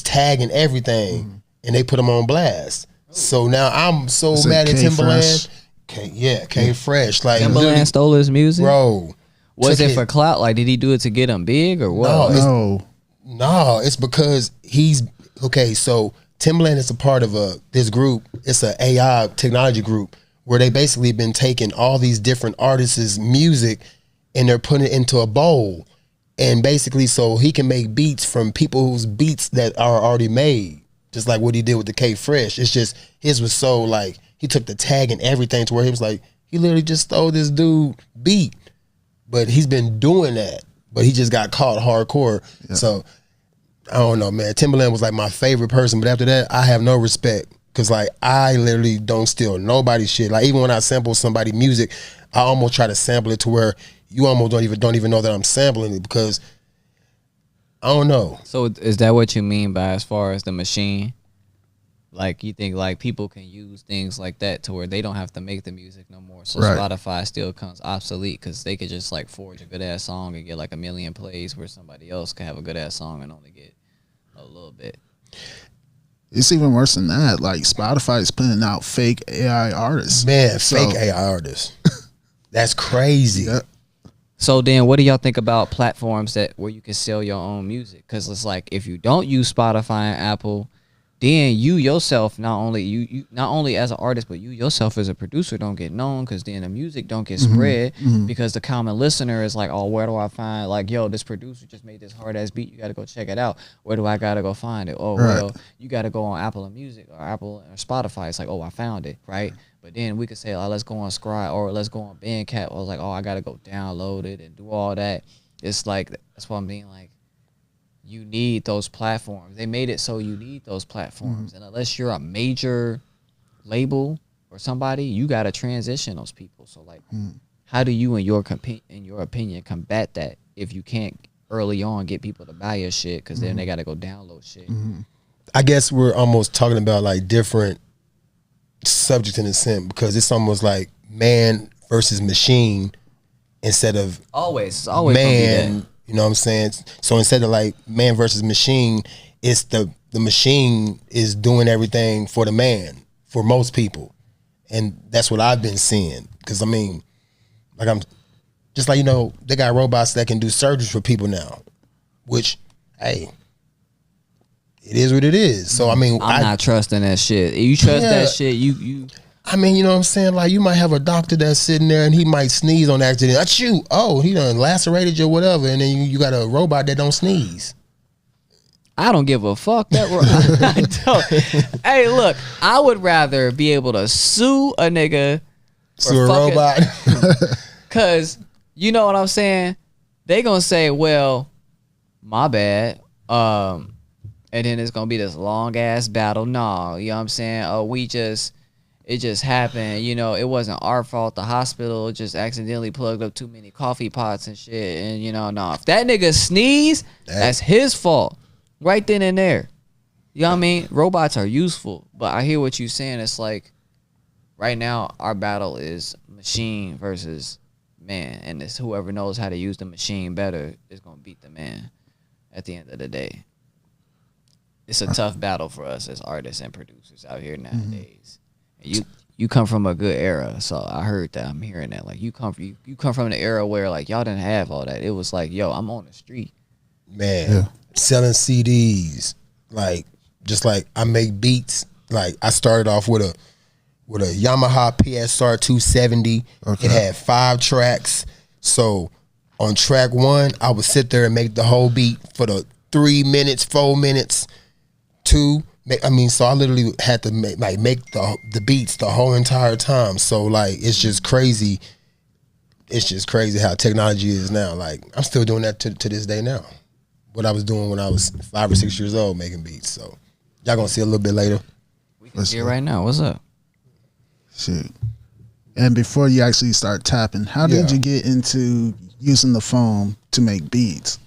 tag and everything and they put him on blast. So now I'm so mad at Timbaland. K Fresh. Like Timbaland stole his music, bro. Was it for clout? Like, did he do it to get him big or what? No. It's because he's okay. So Timbaland is a part of this group. It's an AI technology group where they basically been taking all these different artists' music and they're putting it into a bowl, and basically so he can make beats from people's beats that are already made, just like what he did with the K Fresh. It's just his was so like he took the tag and everything to where he was like he literally just stole this dude beat. But he's been doing that, but he just got caught hardcore. Yeah. So I don't know, man. Timbaland was like my favorite person, but after that, I have no respect because like I literally don't steal nobody's shit. Like even when I sample somebody's music, I almost try to sample it to where you almost don't even know that I'm sampling it because I don't know. So is that what you mean by as far as the machine? Like you think like people can use things like that to where they don't have to make the music no more. So right. Spotify still comes obsolete because they could just like forge a good ass song and get like 1 million plays where somebody else could have a good ass song and only get a little bit. It's even worse than that. Like Spotify is putting out fake AI artists. Man, fake AI artists. That's crazy. Yeah. So then what do y'all think about platforms that where you can sell your own music? Because it's like if you don't use Spotify and Apple, then you yourself, not only as an artist, but you yourself as a producer don't get known because then the music don't get spread because the common listener is like, oh, where do I find, like, yo, this producer just made this hard-ass beat. You got to go check it out. Where do I got to go find it? Oh, right. Well, you got to go on Apple Music or Apple or Spotify. It's like, oh, I found it, right? But then we could say, oh, let's go on Scribe or let's go on Bandcamp. I was like, oh, I got to go download it and do all that. It's like, that's what I'm being like. You need those platforms. They made it so you need those platforms. And unless you're a major label or somebody, you got to transition those people. So like, how do you, in your opinion, combat that if you can't early on get people to buy your shit because then they got to go download shit? I guess we're almost talking about like different subjects in a sense because it's almost like man versus machine instead of always man. You know what I'm saying? So instead of like man versus machine, it's the machine is doing everything for the man, for most people. And that's what I've been seeing. Because I mean, like I'm just like, you know, they got robots that can do surgeries for people now, which, hey, it is what it is. So I mean, I'm not trusting that shit. If you trust that shit, you I mean, you know what I'm saying? Like, you might have a doctor that's sitting there and he might sneeze on accident. Achoo! Oh, he done lacerated you or whatever. And then you got a robot that don't sneeze. I don't give a fuck. I don't. Hey, look, I would rather be able to sue a nigga. Sue a robot. Because, you know what I'm saying? They gonna say, well, my bad. And then it's gonna be this long-ass battle. No, you know what I'm saying? Oh, it just happened, you know, it wasn't our fault. The hospital just accidentally plugged up too many coffee pots and shit. And, you know, no, if that nigga sneeze, that's his fault. Right then and there. You know what I mean? Robots are useful. But I hear what you're saying. It's like, right now, our battle is machine versus man. And it's whoever knows how to use the machine better is going to beat the man at the end of the day. It's a tough battle for us as artists and producers out here nowadays. You come from a good era, so I heard that. I'm hearing that. Like you come from the era where like y'all didn't have all that. It was like, yo, I'm on the street, man, selling CDs. Like just like I make beats. Like I started off with a Yamaha PSR 270. Okay. It had 5 tracks. So on track 1, I would sit there and make the whole beat for the 3 minutes, 4 minutes, 2. I mean, so I literally had to make the beats the whole entire time. So like, it's just crazy. It's just crazy how technology is now. Like, I'm still doing that to this day now. What I was doing when I was 5 or 6 years old making beats. So y'all gonna see a little bit later. We can see it right now. What's up? Shit. And before you actually start tapping, how did you get into using the phone to make beats?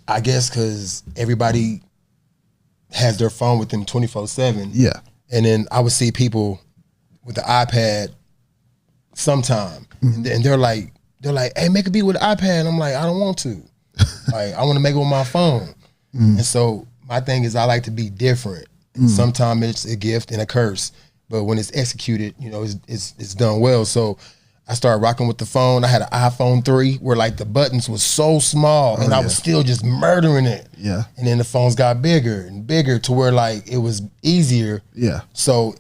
I guess because everybody has their phone with them 24/7. Yeah. And then I would see people with the iPad sometime. And they're like, hey, make a beat with the iPad. I'm like, I don't want to. Like, I want to make it with my phone. And so my thing is I like to be different. Sometimes it's a gift and a curse. but when it's executed, you know, it's done well. So I started rocking with the phone. I had an iPhone 3 where like the buttons was so small and I was still just murdering it. Yeah. And then the phones got bigger and bigger to where like it was easier. Yeah. So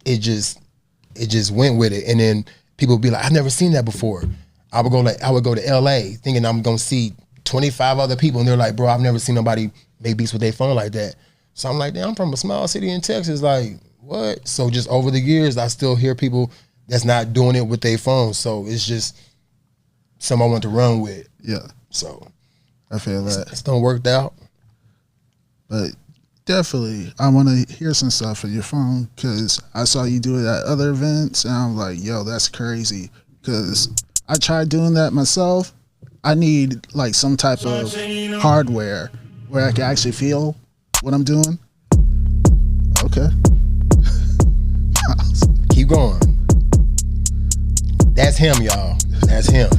it just went with it. And then people would be like, I've never seen that before. I would go to LA thinking I'm gonna see 25 other people, and they're like, bro, I've never seen nobody make beats with their phone like that. So I'm like, damn, I'm from a small city in Texas, like, what? So just over the years, I still hear people that's not doing it with their phones. So it's just something I want to run with. Yeah. So I feel that. it's done worked out. But definitely, I want to hear some stuff for your phone because I saw you do it at other events, and I'm like, yo, that's crazy. Because I tried doing that myself. I need like some type of hardware where I can actually feel what I'm doing. Okay. Keep going. That's him, y'all. That's him.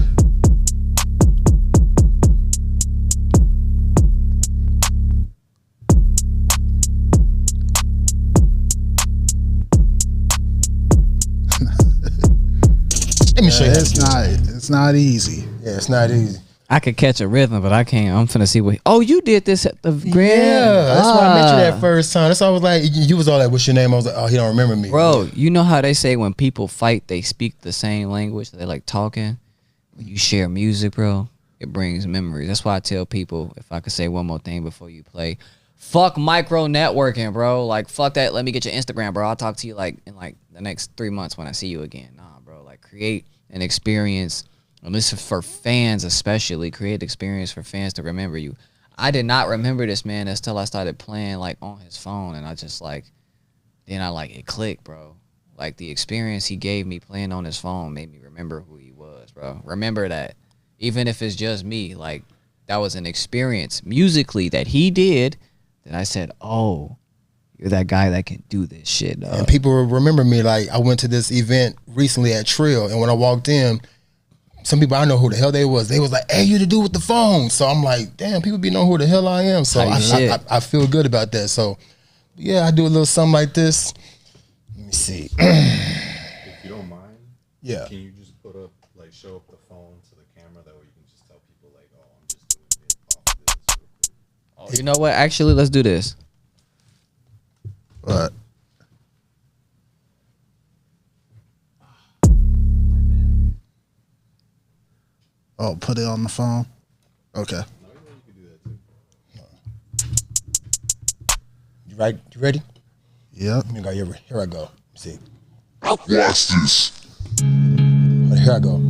Let me show you. It's not easy. Yeah, it's not easy. I could catch a rhythm, but I can't. I'm finna see what. Oh, you did this at the Grand. Yeah, that's why I met you that first time. That's why I was like, you was all like, what's your name? I was like, oh, he don't remember me. Bro, you know how they say when people fight, they speak the same language. They like talking. When you share music, bro, it brings memories. That's why I tell people, if I could say one more thing before you play, fuck micro networking, bro. Like, fuck that. Let me get your Instagram, bro. I'll talk to you like in like the next 3 months when I see you again. Nah, bro. Like, create an experience. And this is for fans especially. Create experience for fans to remember you. I did not remember this man until I started playing like on his phone, and I just like, then I like it clicked, bro. Like the experience he gave me playing on his phone made me remember who he was, bro. Remember that. Even if it's just me, like that was an experience musically that he did that I said, oh, you're that guy that can do this shit, dog. And people remember me. Like I went to this event recently at Trill, and when I walked in, some people I know who the hell they was. They was like, hey, you the dude with the phone. So I'm like, damn, people be knowing who the hell I am. So I feel good about that. So yeah, I do a little something like this. Let me see. If you don't mind, Yeah. can you just put up, like, show up the phone to the camera? That way you can just tell people, like, oh, I'm just doing it off this real quick. Oh, you know what? Actually, let's do this. But oh, put it on the phone. Okay. No, you can do that too. You right? You ready? Yep. Here I go. Let's see. Watch this. Here I go.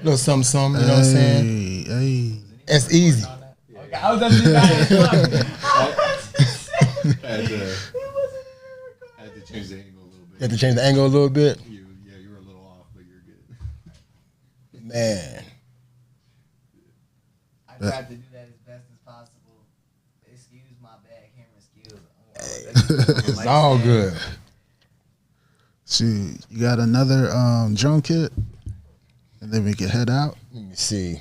Little something, you know what I'm saying? Hey. It's easy. Had to change the angle a little bit. You have to change the angle a little bit. You were a little off, but you're good. Man. I tried to do that as best as possible. Excuse my bad camera skills. It's all good. Shoot, you got another drum kit? And then we can head out. Let me see.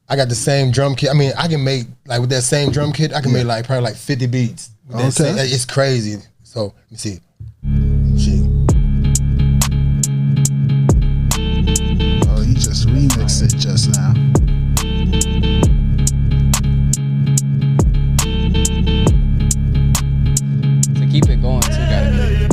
I got the same drum kit. I mean, I can make, like with that same drum kit, I can make like probably like 50 beats. With that same, it's crazy. So, let me see. Oh, you just remixed it just now. To keep it going, too, gotta be.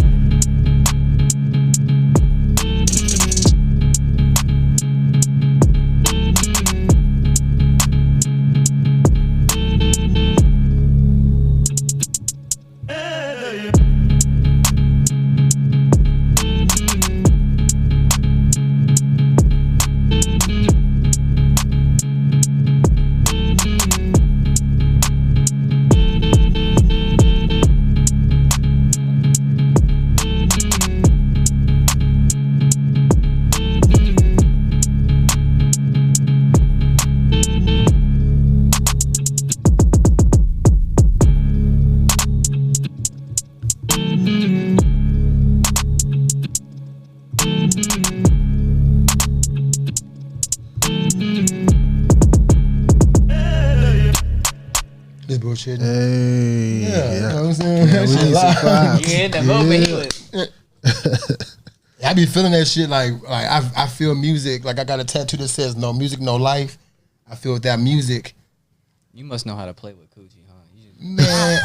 bullshitting. Hey, Yeah, you know what I'm saying? Yeah, That we shit need some live. claps. You in the moment, he was. I be feeling that shit like I feel music. Like I got a tattoo that says no music, no life. I feel with that music. You must know how to play with coochie, huh? Man.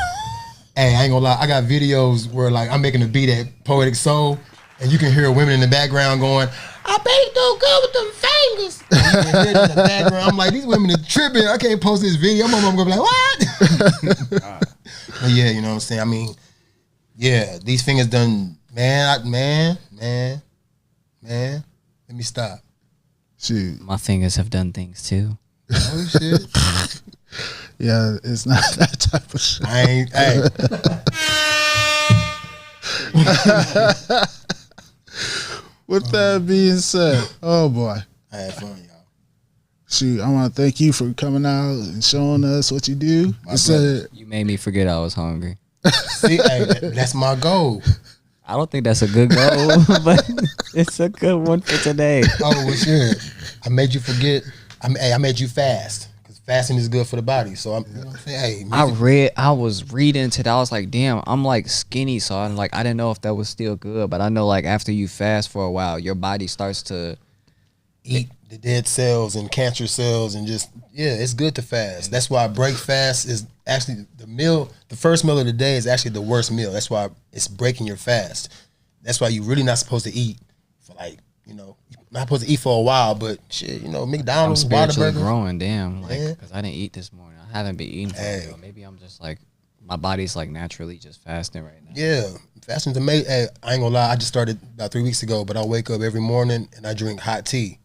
Hey, I ain't gonna lie. I got videos where like I'm making a beat at Poetic Soul, and you can hear women in the background going, "I bet you do good with them fingers." And you can hear it in the background. I'm like, these women are tripping. I can't post this video. My mom gonna be like, "What?" But yeah, you know what I'm saying. I mean, yeah, these fingers done. Man. Let me stop. Shoot. My fingers have done things too. Oh shit. Yeah, it's not that type of shit. I ain't. Hey. With that being said, oh boy. I had fun, y'all. Shoot, I want to thank you for coming out and showing us what you do. You made me forget I was hungry. See, hey, that's my goal. I don't think that's a good goal, but it's a good one for today. Oh, well, sure. I made you forget. I made you fast because fasting is good for the body. So I'm, you know what I'm saying? Hey, I was reading today. I was like, damn, I'm like skinny, so I'm like, I didn't know if that was still good, but I know like after you fast for a while, your body starts to eat the dead cells and cancer cells and just it's good to fast. That's why break fast is actually the first meal of the day is actually the worst meal. That's why it's breaking your fast. That's why you're really not supposed to eat for like, you're not supposed to eat for a while, but shit, I'm McDonald's, spiritually Whataburger. growing, damn, like Yeah. because I didn't eat this morning. I haven't been eating for a while. Maybe I'm just like my body's like naturally just fasting right now. Yeah, fasting's amazing. Hey, I ain't gonna lie, I just started about 3 weeks ago, but I wake up every morning and I drink hot tea.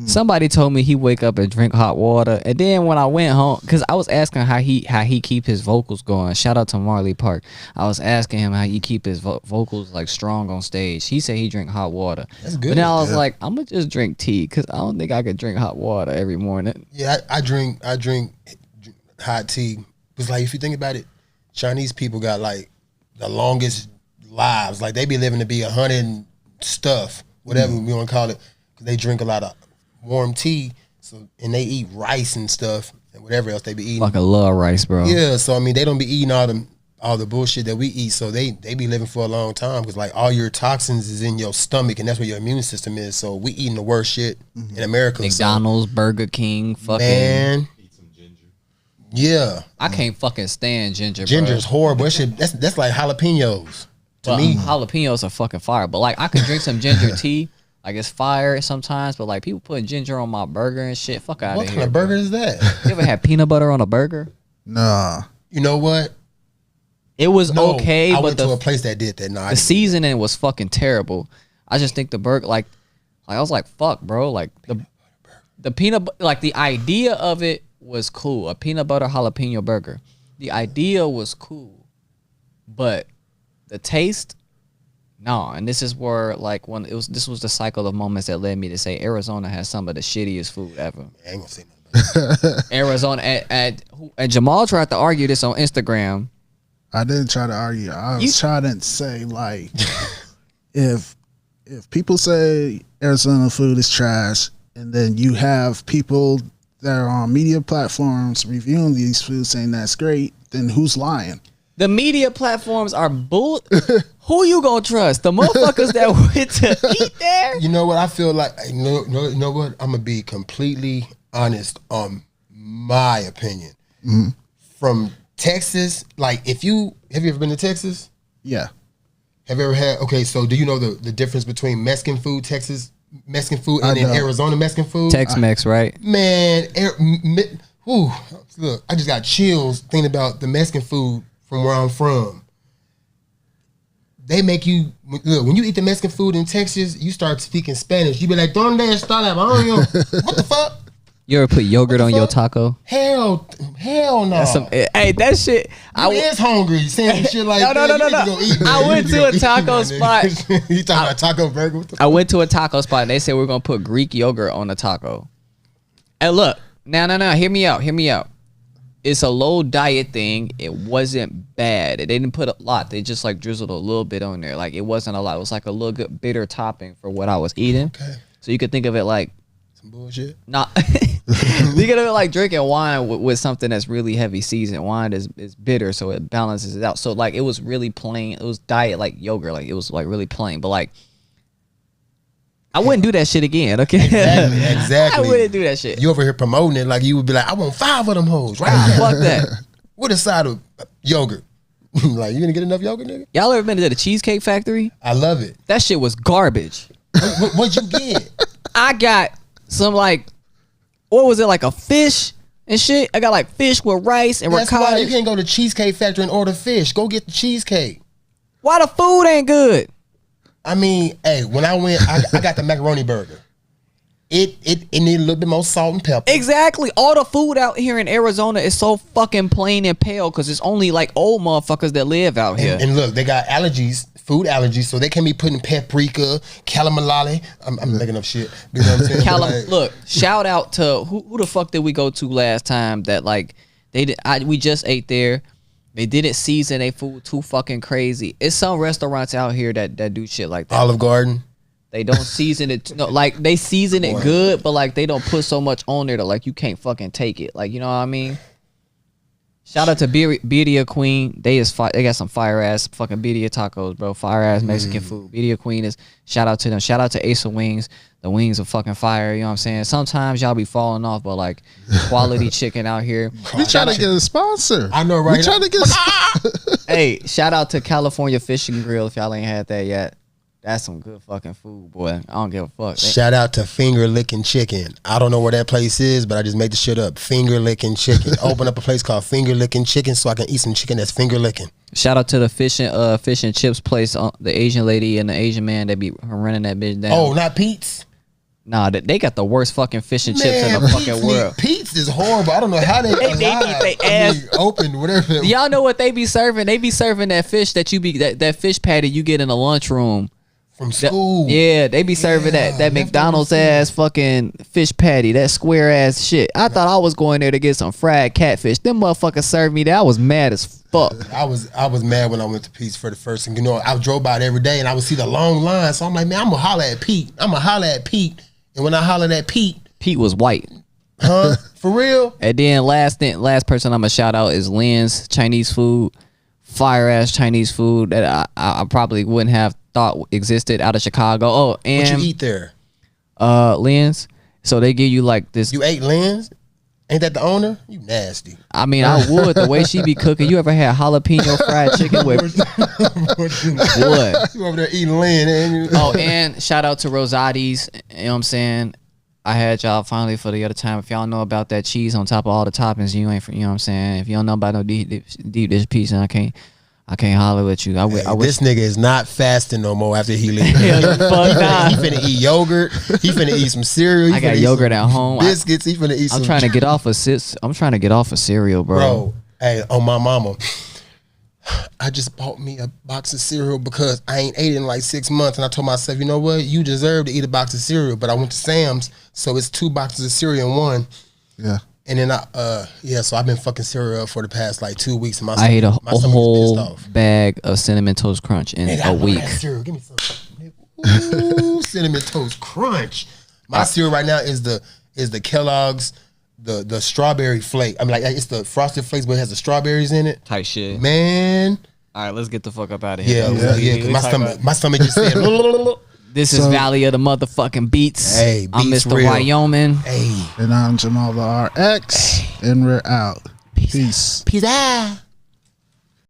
Somebody told me he wake up and drink hot water, and then when I went home, because I was asking how he keep his vocals going. Shout out to Marley Park. I was asking him how he keep his vocals like strong on stage. He said he drink hot water. That's good. But then I was like, I'm gonna just drink tea because I don't think I could drink hot water every morning. Yeah, I drink hot tea. It's like if you think about it, Chinese people got like the longest lives. Like they be living to be 100 and stuff, whatever we want to call it. 'Cause they drink a lot of warm tea, and they eat rice and stuff and whatever else they be eating. Like a love rice, bro. Yeah, so I mean they don't be eating all the bullshit that we eat, so they be living for a long time because like all your toxins is in your stomach and that's where your immune system is. So we eating the worst shit in America. McDonald's, Burger King, fucking Man, Eat some ginger. yeah, I can't fucking stand ginger. ginger's bro. horrible. That shit, that's like jalapenos to Well, me. jalapenos are fucking fire, but like I could drink some ginger tea. Like it's fire sometimes, but like people putting ginger on my burger and shit. Fuck out What of kind here. of burger is that? You ever had peanut butter on a burger? Nah. You know what? It was No, okay, I but went to a the place that did that. No, I the didn't. seasoning was fucking terrible. I just think the burger, like I was like, fuck, bro. Like the peanut, like the idea of it was cool. A peanut butter jalapeno burger. The idea was cool, but the taste. No, and this is where like this was the cycle of moments that led me to say Arizona has some of the shittiest food ever. I ain't gonna say nothing about that. Arizona and Jamaal tried to argue this on Instagram. I didn't try to argue. I was trying to say like, if people say Arizona food is trash, and then you have people that are on media platforms reviewing these foods saying that's great, then who's lying? The media platforms are bull. Who you gonna trust? The motherfuckers that went to eat there? You know what? I feel like you know what? I'm gonna be completely honest on my opinion. From Texas, like have you ever been to Texas? Yeah. Have you ever had? Okay, so do you know the difference between Mexican food, Texas Mexican food, and then know. Arizona Mexican food? Tex-Mex, right? Man, look, I just got chills thinking about the Mexican food from where I'm from. They make you look when you eat the Mexican food in Texas, you start speaking Spanish. You be like, "Donde está la baño?" What the fuck? You ever put yogurt on your taco? Hell no. That's some, hey, that shit. I is hungry saying some shit like No. that. You need to go eat, man. I You went need to go a eat, taco my spot. nigga. You talking about taco burger? What the I went to a taco spot and they said we're gonna put Greek yogurt on the taco. And look, no, hear me out. It's a low diet thing. It wasn't bad. They didn't put a lot. They just like drizzled a little bit on there. Like it wasn't a lot. It was like a little good bitter topping for what I was eating. Okay. So you could think of it like Some bullshit. not You gotta like drinking wine with something that's really heavy seasoned. Wine is bitter, so it balances it out. So like it was really plain. It was diet like yogurt. Like it was like really plain. But like I wouldn't do that shit again. Okay, Exactly. I wouldn't do that shit. You over here promoting it like you would be like, I want 5 of them hoes right now. Fuck that. With a side of yogurt. Like, you gonna get enough yogurt, nigga? Y'all ever been to the Cheesecake Factory? I love it. That shit was garbage. What'd you get? I got some like, what was it, like a fish and shit? I got like fish with rice and That's ricotta. why you can't go to Cheesecake Factory and order fish. Go get the cheesecake. Why the food ain't good? I mean, hey, when I went, I got the macaroni burger. It needed a little bit more salt and pepper. Exactly. All the food out here in Arizona is so fucking plain and pale because it's only like old motherfuckers that live out here. And look, they got allergies, food allergies, so they can be putting paprika, calamari. I'm making up shit. You know what I'm saying? Look, shout out to who the fuck did we go to last time that like we just ate there. They didn't season their food too fucking crazy. It's some restaurants out here that do shit like that. Olive Garden. They don't season it. No, like they season it good, but like they don't put so much on there that like you can't fucking take it. Like, you know what I mean? Shout out to Birria Queen. They got some fire ass fucking birria tacos, bro. Fire ass Mexican food. Birria Queen is shout out to them. Shout out to Ace of Wings. The wings are fucking fire. You know what I'm saying? Sometimes y'all be falling off, but like quality chicken out here. We trying to get a sponsor. I know, right? We trying to get. Hey, shout out to California Fishing Grill if y'all ain't had that yet. That's some good fucking food, boy. I don't give a fuck. Shout out to Finger Licking Chicken. I don't know where that place is, but I just made the shit up. Finger Licking Chicken. Open up a place called Finger Licking Chicken so I can eat some chicken that's finger licking. Shout out to the fish and chips place. The Asian lady and the Asian man that be running that bitch down. Oh, not Pete's? Nah, they got the worst fucking fish and chips in the fucking world. Pete's is horrible. I don't know how they need they ass open, whatever. Y'all know what they be serving? They be serving that fish that you be that fish patty you get in the lunchroom. From school. Yeah, they be serving that McDonald's ass fucking fish patty, that square ass shit. I thought I was going there to get some fried catfish. Them motherfuckers served me that. I was mad as fuck. I was mad when I went to Pete's for the first thing. You know, I drove by it every day and I would see the long line. So I'm like, man, I'm gonna holler at Pete. And when I hollered at Pete was white. Huh? For real? And then last person I'm gonna shout out is Lynn's Chinese food. Fire ass Chinese food that I probably wouldn't have thought existed out of Chicago. Oh, and what you eat there? Lynn's. So they give you like this. You ate Lynn's? Ain't that the owner? You nasty. I mean, I would. The way she be cooking. You ever had jalapeno fried chicken with what? You over there eating Lynn, ain't you? Oh, and shout out to Rosati's. You know what I'm saying? I had y'all finally for the other time. If y'all know about that cheese on top of all the toppings, you ain't. You know what I'm saying? If you don't know about no deep dish pizza, I can't holler with you. This nigga is not fasting no more after he leaves. Hell, fuck nah. He finna eat yogurt. He finna eat some cereal. I got yogurt at home. Biscuits. He finna eat some. I'm trying to get off of cereal, bro. Bro, hey, on my mama. I just bought me a box of cereal because I ain't ate it in like 6 months. And I told myself, you know what? You deserve to eat a box of cereal. But I went to Sam's, so it's 2 boxes of cereal in one. Yeah. And then so I've been fucking cereal up for the past like 2 weeks. And I ate a whole bag of Cinnamon Toast Crunch in a week. Cereal. Give me some. Ooh, Cinnamon Toast Crunch. My cereal right now is the Kellogg's, the strawberry flake. I mean, like it's the Frosted Flakes, but it has the strawberries in it. Tight shit. Man. All right, let's get the fuck up out of here. Yeah. Cause my stomach just said. This is Valley of the motherfucking Beats. Hey, I'm Mr. Beatsreal. Wyoming. Hey. And I'm Jamaal the RX. And we're out. Peace. Peace out.